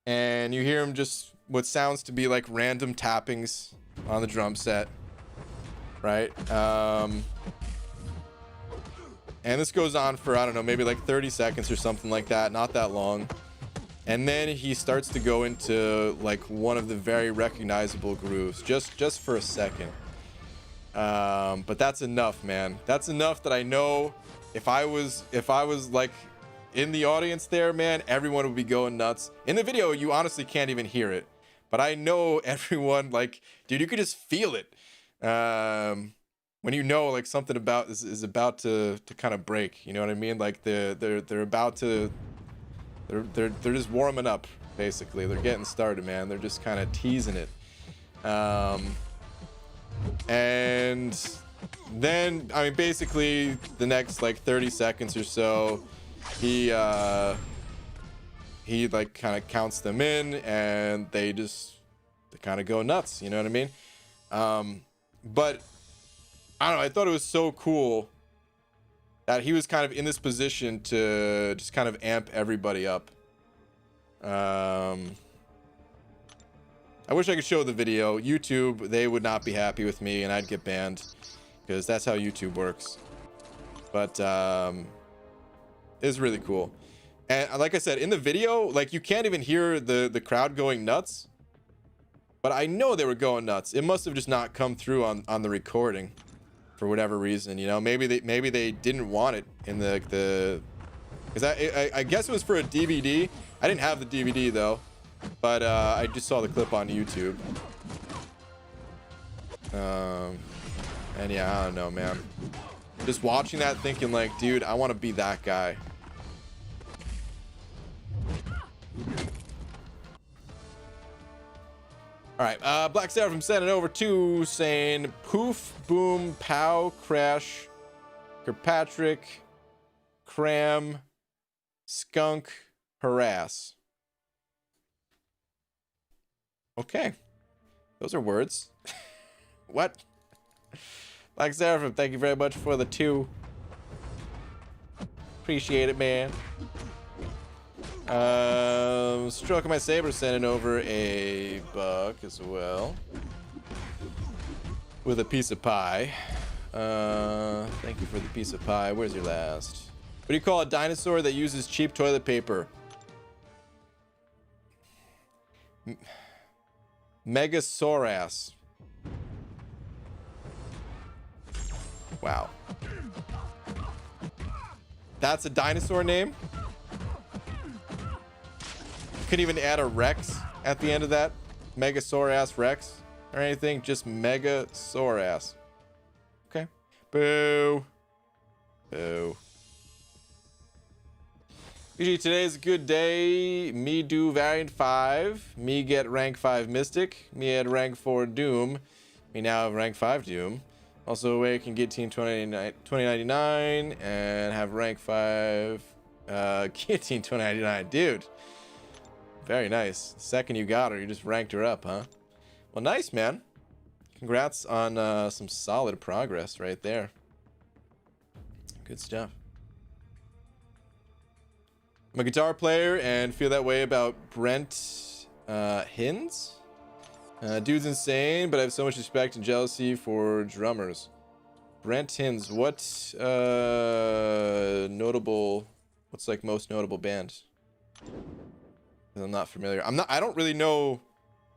and you hear him just what sounds to be like random tappings on the drum set, right? And this goes on for, I don't know, maybe like 30 seconds or something like that, not that long. And then he starts to go into like one of the very recognizable grooves, just for a second. But that's enough, man. That's enough that I know if I was like in the audience there, man, everyone would be going nuts. In the video, you honestly can't even hear it, but I know everyone, like, dude, you could just feel it. When you know like something about is about to kind of break, you know what I mean? Like they're about to, they're just warming up, basically. They're getting started, man. They're just kind of teasing it. And then, I mean, basically the next like 30 seconds or so, he like kind of counts them in, and they kind of go nuts, you know what I mean? But I don't know, I thought it was so cool that he was kind of in this position to just kind of amp everybody up. I wish I could show the video. YouTube, they would not be happy with me, and I'd get banned, because that's how YouTube works. but it's really cool. And like I said, in the video, like you can't even hear the crowd going nuts, but I know they were going nuts. It must have just not come through on the recording for whatever reason, you know. Maybe they didn't want it in the because I guess it was for a DVD. I didn't have the DVD though, but I just saw the clip on YouTube. And yeah, I don't know, man. Just watching that, thinking like, dude, I want to be that guy. All right, Black Seraphim sent it over to saying poof, boom, pow, crash, Kirkpatrick, cram, skunk, harass. Okay, those are words. What? Black Seraphim, thank you very much for the 2. Appreciate it, man. Stroking My Saber sending over a buck as well with a piece of pie. Thank you for the piece of pie. Where's your last? What do you call a dinosaur that uses cheap toilet paper? Megasaurus. Wow. That's a dinosaur name? Couldn't even add a Rex at the end of that. Megasaurus Rex or anything. Just Megasaurus. Okay. Boo. Boo. Usually today's a good day. Me do variant 5. Me get rank 5 Mystic. Me had rank 4 Doom. Me now have rank 5 Doom. Also awake and get team 2099 and have rank 5 guillotine 2099. Dude. Very nice. The second you got her, you just ranked her up, huh? Well, nice, man. Congrats on some solid progress right there. Good stuff. I'm a guitar player and feel that way about Brent Hins. Dude's insane, but I have so much respect and jealousy for drummers. Brent Hins, what notable, what's like most notable band? I'm not familiar. I don't really know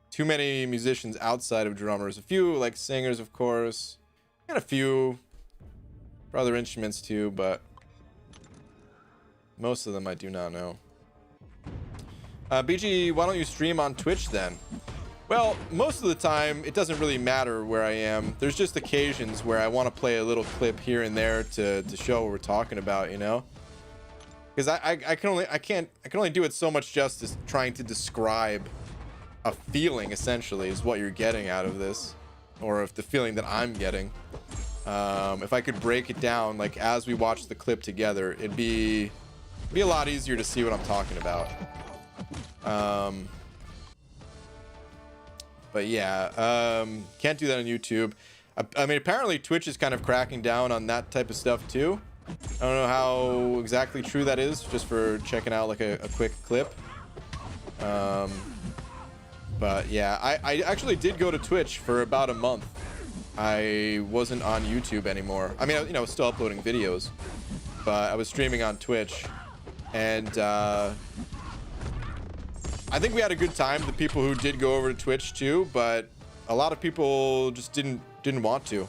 too many musicians outside of drummers. A few like singers, of course, and a few for other instruments too, but most of them I do not know. BG, why don't you stream on Twitch then? Well, most of the time it doesn't really matter where I am. There's just occasions where I want to play a little clip here and there to show what we're talking about, you know? Because I can only do it so much justice trying to describe a feeling, essentially, is what you're getting out of this, or if the feeling that I'm getting. If I could break it down, like as we watch the clip together, it'd be a lot easier to see what I'm talking about. But yeah, can't do that on YouTube. I mean, apparently Twitch is kind of cracking down on that type of stuff too. I don't know how exactly true that is, just for checking out like a quick clip. But yeah, I actually did go to Twitch for about a month. I wasn't on YouTube anymore. I mean, you know, still uploading videos, but I was streaming on Twitch, and I think we had a good time, the people who did go over to Twitch too, but a lot of people just didn't want to.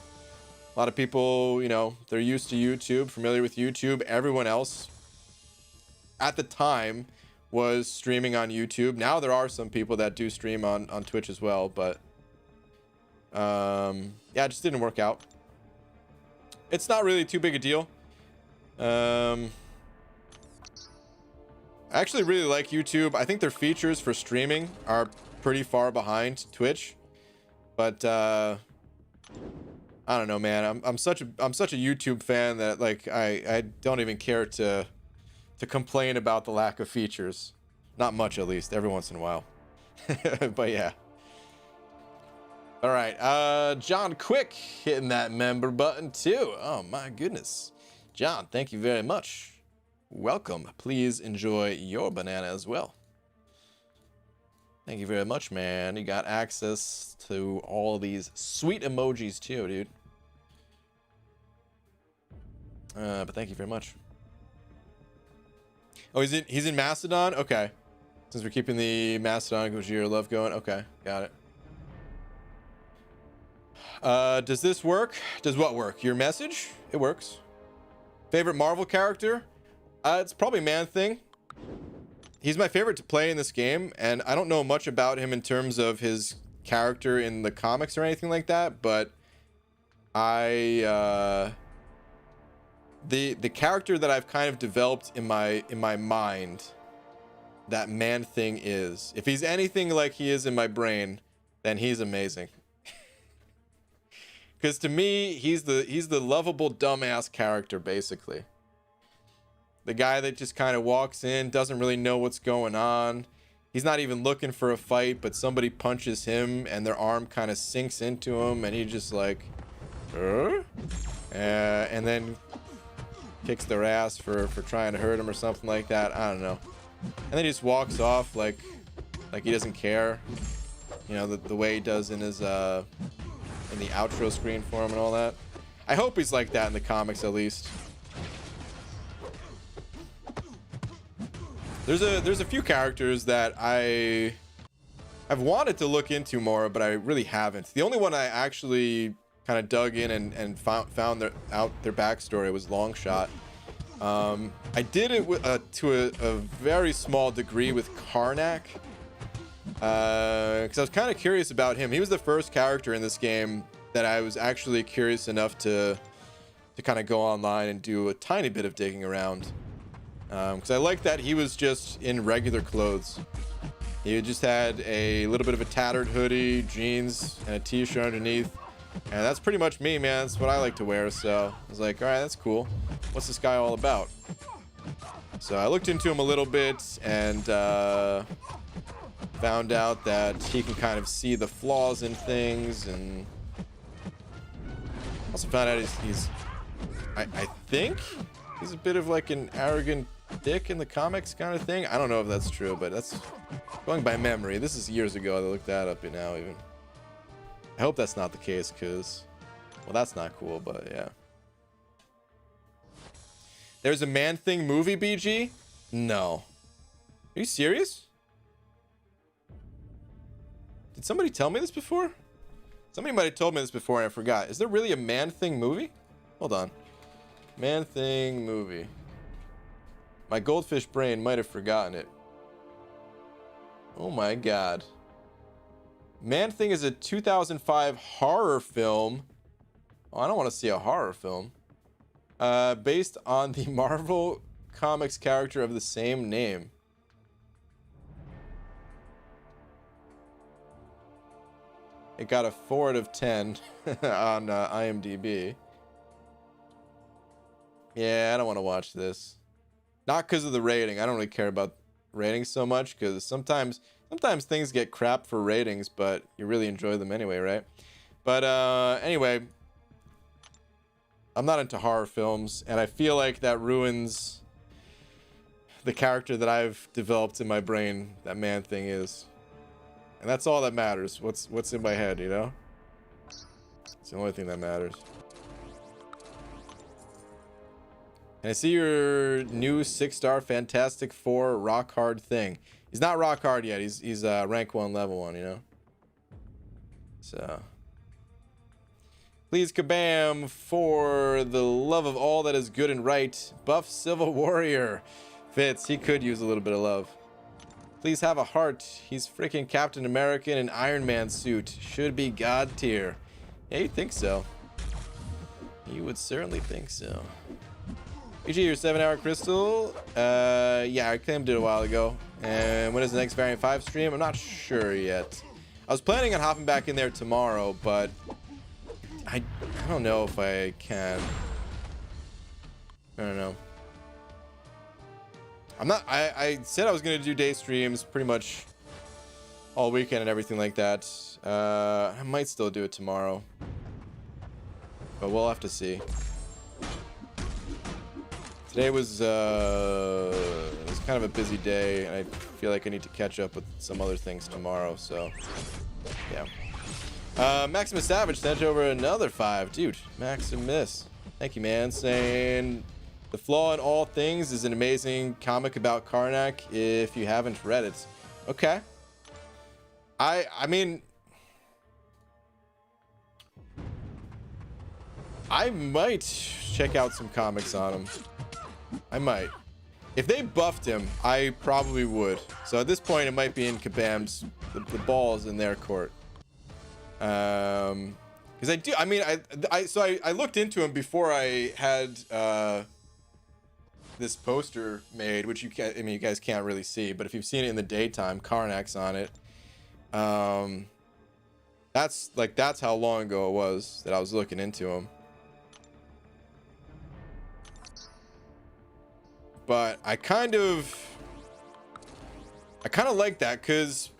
A lot of people, you know, they're used to YouTube, familiar with YouTube. Everyone else at the time was streaming on YouTube. Now there are some people that do stream on Twitch as well, but yeah, it just didn't work out. It's not really too big a deal. I actually really like YouTube. I think their features for streaming are pretty far behind Twitch, but I don't know, man. I'm such a YouTube fan that like I don't even care to complain about the lack of features. Not much, at least. Every once in a while. But yeah. All right. John Quick hitting that member button too. Oh my goodness. John, thank you very much. Welcome. Please enjoy your banana as well. Thank you very much, man. You got access to all these sweet emojis too, dude. But thank you very much. Oh, he's in Mastodon? Okay. Since we're keeping the Mastodon Gojira love going. Okay, got it. Does this work? Does what work? Your message? It works. Favorite Marvel character? It's probably Man-Thing. He's my favorite to play in this game, and I don't know much about him in terms of his character in the comics or anything like that, but the character that I've kind of developed in my mind that Man-Thing is, if he's anything like he is in my brain, then he's amazing. Because to me, he's the lovable dumbass character, basically. The guy that just kind of walks in, doesn't really know what's going on. He's not even looking for a fight, but somebody punches him and their arm kind of sinks into him, and he just like, and then kicks their ass for trying to hurt him or something like that. I don't know. And then he just walks off like he doesn't care. You know, the way he does in his in the outro screen for him and all that. I hope he's like that in the comics at least. There's a few characters that I've wanted to look into more, but I really haven't. The only one I actually kind of dug in and found their backstory was Longshot. I did it to a very small degree with Karnak, because I was kind of curious about him. He was the first character in this game that I was actually curious enough to kind of go online and do a tiny bit of digging around. Because I like that he was just in regular clothes. He just had a little bit of a tattered hoodie, jeans, and a t-shirt underneath. And that's pretty much me, man. That's what I like to wear. So I was like, all right, that's cool. What's this guy all about? So I looked into him a little bit and found out that he can kind of see the flaws in things, and also found out I think he's a bit of like an arrogant dick in the comics kind of thing. I don't know if that's true, but that's going by memory. This is years ago. I looked that up now even. I hope that's not the case, because, well, that's not cool, but yeah. There's a Man-Thing movie, BG? No. Are you serious? Did somebody tell me this before? Somebody might have told me this before and I forgot. Is there really a Man-Thing movie? Hold on. Man-Thing movie. My goldfish brain might have forgotten it. Oh my god. Man-Thing is a 2005 horror film. Oh, I don't want to see a horror film. Based on the Marvel Comics character of the same name. It got a 4 out of 10 on IMDb. Yeah, I don't want to watch this. Not because of the rating. I don't really care about ratings so much, because sometimes things get crap for ratings, but you really enjoy them anyway, right? But anyway, I'm not into horror films, and I feel like that ruins the character that I've developed in my brain, that Man-Thing is. And that's all that matters. What's in my head, you know? It's the only thing that matters. And I see your new 6-star Fantastic Four rock hard thing. He's not rock hard yet. He's rank 1, level 1, you know? So. Please, kabam, for the love of all that is good and right. Buff Civil Warrior. Fitz, he could use a little bit of love. Please have a heart. He's freaking Captain America in an Iron Man suit. Should be God tier. Yeah, you'd think so. You would certainly think so. BG, your 7-hour crystal. Yeah, I claimed it a while ago. And when is the next Variant 5 stream? I'm not sure yet. I was planning on hopping back in there tomorrow, but I don't know if I can. I don't know. I said I was gonna do day streams pretty much all weekend and everything like that. I might still do it tomorrow, but we'll have to see. Today was kind of a busy day, and I feel like I need to catch up with some other things tomorrow, so yeah. Maximus Savage sent over another 5. Dude, Maximus, Thank you, man. Saying The Flaw in All Things is an amazing comic about Karnak if you haven't read it. Okay. I mean, I might check out some comics on him. I might. If they buffed him, I probably would. So at this point, it might be in Kabam's. The ball's in their court. Because I mean, I looked into him before I had this poster made, which you guys can't really see, but if you've seen it in the daytime, Karnak's on it. That's how long ago it was that I was looking into him. But I kind of like that, because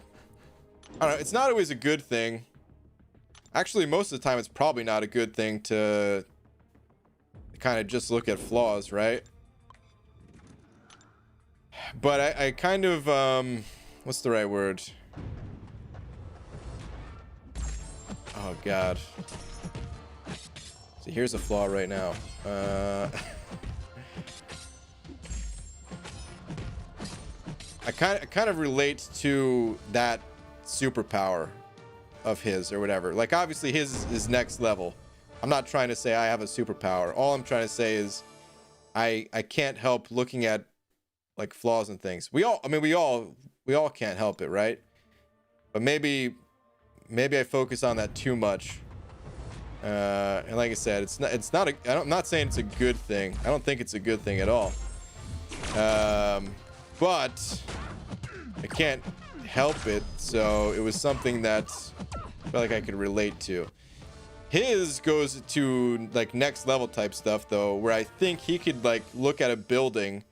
I don't know, it's not always a good thing. Actually, most of the time it's probably not a good thing to kind of just look at flaws, right? But I kind of what's the right word? Oh god. So here's a flaw right now. I kind of relate to that superpower of his or whatever. Like, obviously his is next level. I'm not trying to say I have a superpower. All I'm trying to say is I can't help looking at like flaws and things. We all can't help it, right? But maybe I focus on that too much. And like I said, I'm not saying it's a good thing. I don't think it's a good thing at all. But I can't help it, so it was something that I felt like I could relate to. His goes to like next level type stuff though, where I think he could like look at a building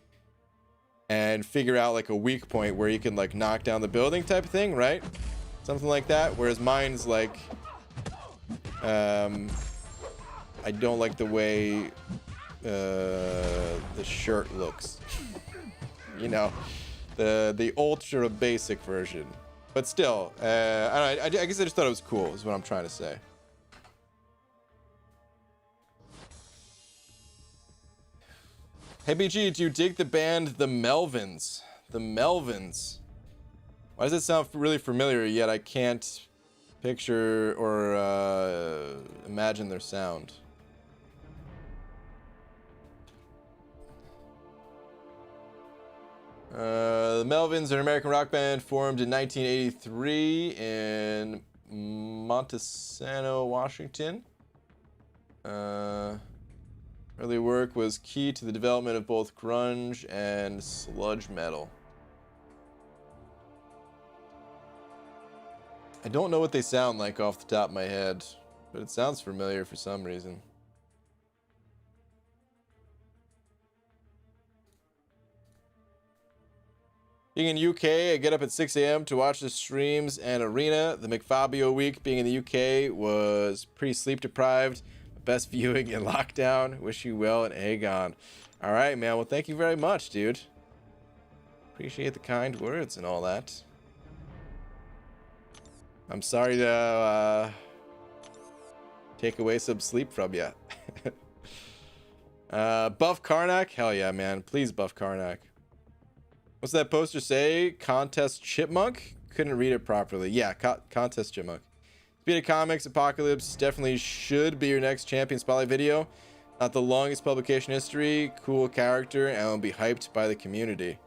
and figure out like a weak point where he can like knock down the building type of thing, right? Something like that. Whereas mine's like, I don't like the way the shirt looks. You know, the ultra basic version. But still, I don't know, I guess I just thought it was cool, is what I'm trying to say. Hey BG, do you dig the band The Melvins? The Melvins. Why does it sound really familiar, yet I can't picture or imagine their sound? The Melvins are an American rock band formed in 1983 in Montesano, Washington. Early work was key to the development of both grunge and sludge metal. I don't know what they sound like off the top of my head, but it sounds familiar for some reason. Being in UK, I get up at 6 a.m. to watch the streams and arena. The McFabio week being in the UK was pretty sleep deprived. Best viewing in lockdown. Wish you well in Aegon. All right, man. Well, thank you very much, dude. Appreciate the kind words and all that. I'm sorry to take away some sleep from you. Buff Karnak? Hell yeah, man. Please buff Karnak. What's that poster say? Contest Chipmunk? Couldn't read it properly. Yeah, Contest Chipmunk. Speed of Comics Apocalypse definitely should be your next champion spotlight video. Not the longest publication history, cool character, and will be hyped by the community.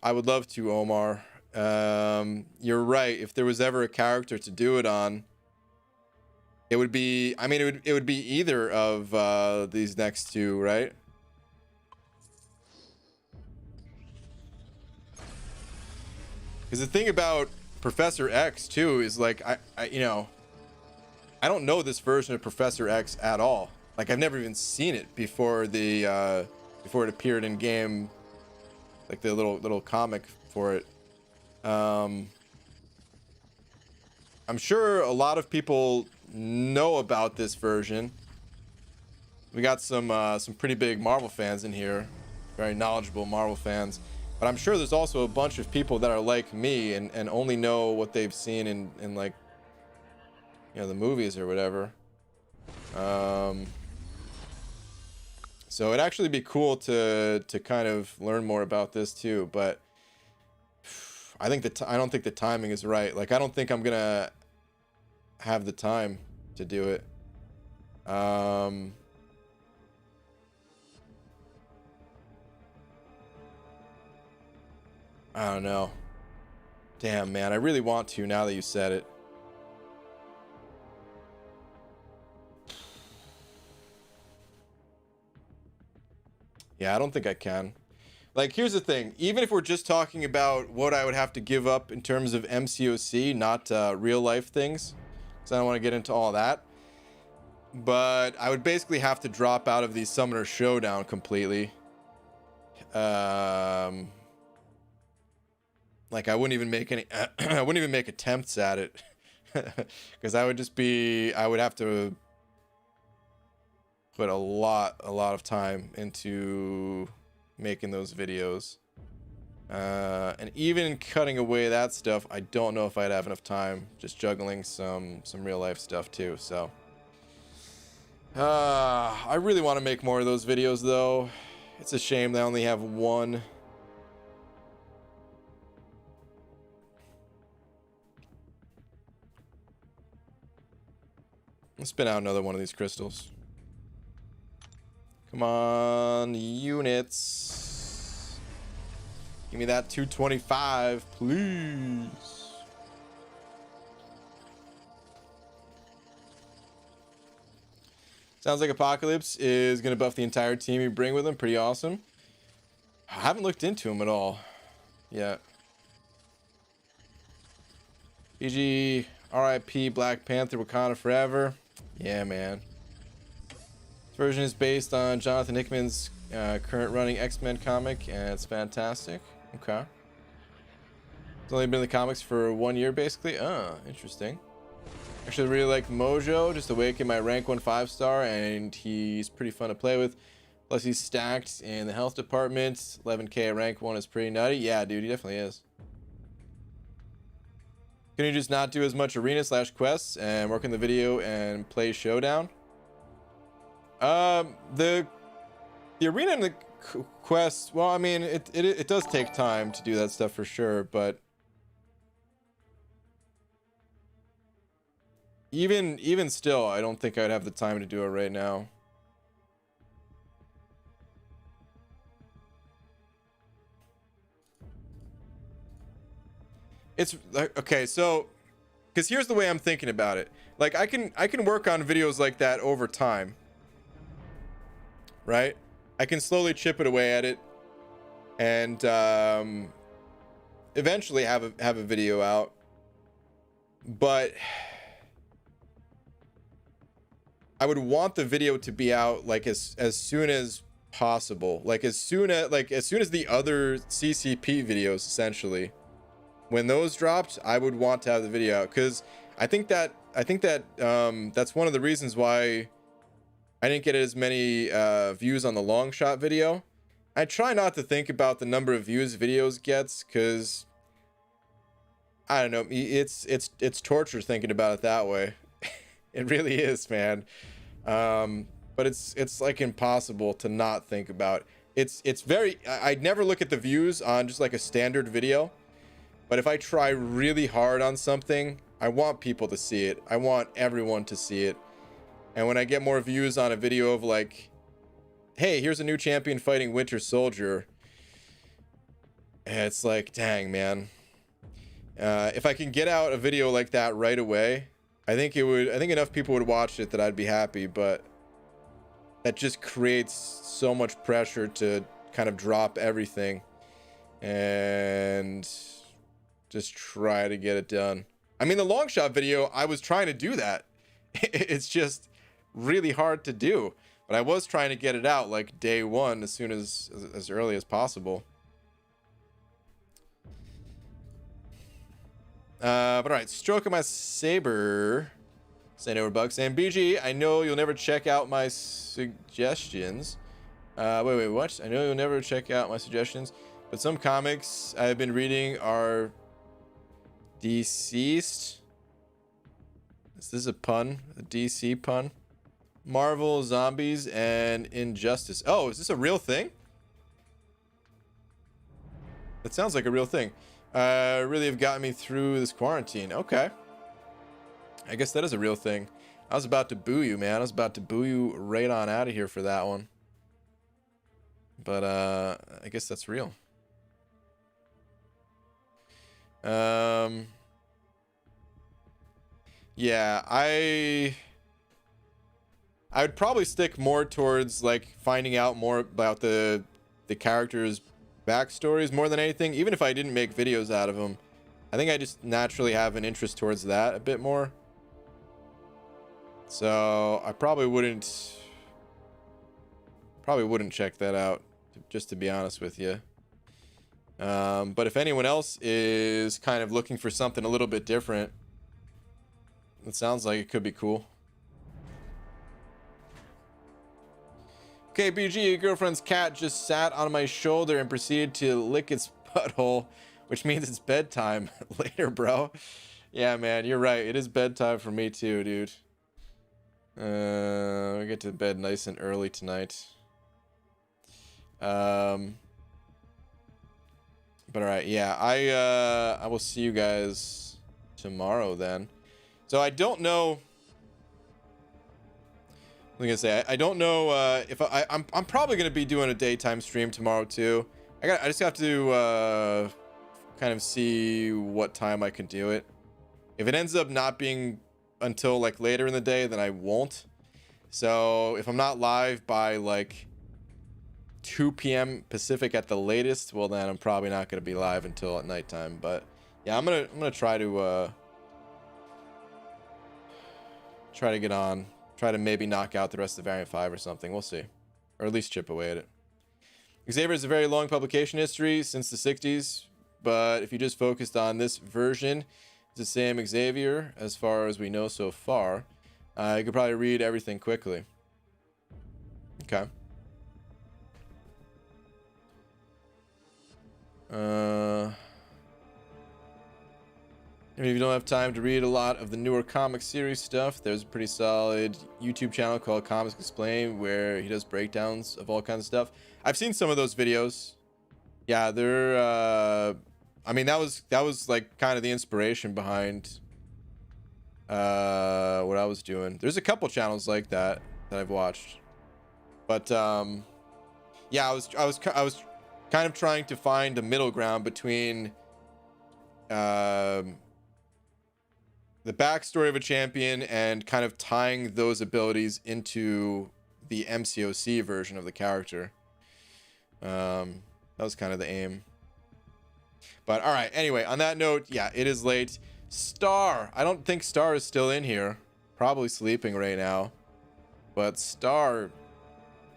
I would love to, Omar. You're right. If there was ever a character to do it on, it would be, I mean, it would be either of these next two, right? Because the thing about Professor X too is like I you know, I don't know this version of Professor X at all. Like, I've never even seen it before the before it appeared in game, like the little comic for it. I'm sure a lot of people know about this version. We got some pretty big Marvel fans in here, very knowledgeable Marvel fans. But I'm sure there's also a bunch of people that are like me and only know what they've seen in like, you know, the movies or whatever. So it'd actually be cool to kind of learn more about this too, but I think I don't think the timing is right. Like, I don't think I'm gonna have the time to do it. I don't know. Damn, man, I really want to now that you said it. Yeah, I don't think I can. Like, here's the thing. Even if we're just talking about what I would have to give up in terms of MCOC, not real life things, because I don't want to get into all that. But I would basically have to drop out of the Summoner Showdown completely. Like, I wouldn't even make any I wouldn't even make attempts at it. Because I would have to put a lot of time into making those videos. And even cutting away that stuff, I don't know if I'd have enough time, just juggling some real life stuff too. So I really want to make more of those videos though. It's a shame that I only have one. Let's spin out another one of these crystals. Come on, units. Give me that 225, please. Sounds like Apocalypse is going to buff the entire team you bring with him. Pretty awesome. I haven't looked into him at all yet. BG, RIP, Black Panther, Wakanda Forever. Yeah, man. This version is based on Jonathan Hickman's current running X-Men comic, and it's fantastic. Okay. It's only been in the comics for 1 year, basically. Interesting. Actually, I really like Mojo. Just awakened my rank 1 5-star, and he's pretty fun to play with. Plus, he's stacked in the health department. 11k at rank 1 is pretty nutty. Yeah, dude, he definitely is. Can you just not do as much arena/quests and work on the video and play Showdown? The arena and the quests, well, I mean, it does take time to do that stuff for sure, but even still, I don't think I'd have the time to do it right now. It's like, okay, so because here's the way I'm thinking about it. Like, I can work on videos like that over time, right? I can slowly chip it away at it, and eventually have a video out. But I would want the video to be out like as soon as possible, like as soon as the other CCP videos, essentially. When those dropped, I would want to have the video out, because I think that that's one of the reasons why I didn't get as many views on the long shot video. I try not to think about the number of views videos gets, because I don't know, it's torture thinking about it that way. It really is, man. But it's like impossible to not think about. It's very, I'd never look at the views on just like a standard video. But if I try really hard on something, I want people to see it. I want everyone to see it. And when I get more views on a video of like, hey, here's a new champion fighting Winter Soldier, it's like, dang, man. If I can get out a video like that right away, I think enough people would watch it that I'd be happy. But that just creates so much pressure to kind of drop everything and just try to get it done. I mean, the long shot video, I was trying to do that. It's just really hard to do, but I was trying to get it out like day one, as soon as early as possible. But all right, stroking my saber. Saying over bug, saying BG, I know you'll never check out my suggestions. Wait, what? I know you'll never check out my suggestions, but some comics I've been reading are deceased. Is this a pun? A DC pun? Marvel Zombies and Injustice. Oh, is this a real thing? That sounds like a real thing. Really have gotten me through this quarantine. Okay. I guess that is a real thing. I was about to boo you, man. I was about to boo you right on out of here for that one. But I guess that's real. Yeah, I would probably stick more towards like finding out more about the characters' backstories more than anything. Even if I didn't make videos out of them, I think I just naturally have an interest towards that a bit more. So I probably wouldn't check that out, just to be honest with you. But if anyone else is kind of looking for something a little bit different, it sounds like it could be cool. Okay, BG, your girlfriend's cat just sat on my shoulder and proceeded to lick its butthole, which means it's bedtime. Later, bro. Yeah, man, you're right. It is bedtime for me too, dude. We get to bed nice and early tonight. But all right, yeah, I will see you guys tomorrow then. So I don't know. I was gonna say I don't know if I'm probably gonna be doing a daytime stream tomorrow too. I just have to kind of see what time I can do it. If it ends up not being until like later in the day, then I won't. So if I'm not live by like 2 p.m. Pacific at the latest, well then I'm probably not gonna be live until at nighttime. But yeah, I'm gonna try to get on. Try to maybe knock out the rest of Variant 5 or something. We'll see. Or at least chip away at it. Xavier has a very long publication history since the 60s, but if you just focused on this version, it's the same Xavier as far as we know so far. You could probably read everything quickly. Okay. If you don't have time to read a lot of the newer comic series stuff, there's a pretty solid YouTube channel called Comics Explained where he does breakdowns of all kinds of stuff. I've seen some of those videos. Yeah, they're I mean that was like kind of the inspiration behind what I was doing. There's a couple channels like that I've watched. But yeah, I was kind of trying to find a middle ground between the backstory of a champion and kind of tying those abilities into the MCOC version of the character. That was kind of the aim. But all right, anyway, on that note, yeah, it is late. Star, I don't think Star is still in here. Probably sleeping right now. But Star,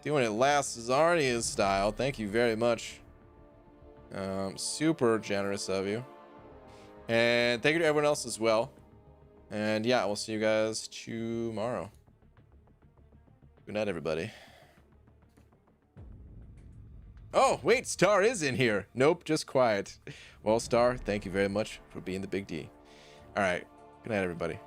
doing it last Zarnian style. Thank you very much. Super generous of you. And thank you to everyone else as well. And yeah, we'll see you guys tomorrow. Good night, everybody. Oh, wait, Star is in here. Nope, just quiet. Well, Star, thank you very much for being the big D. All right, good night, everybody.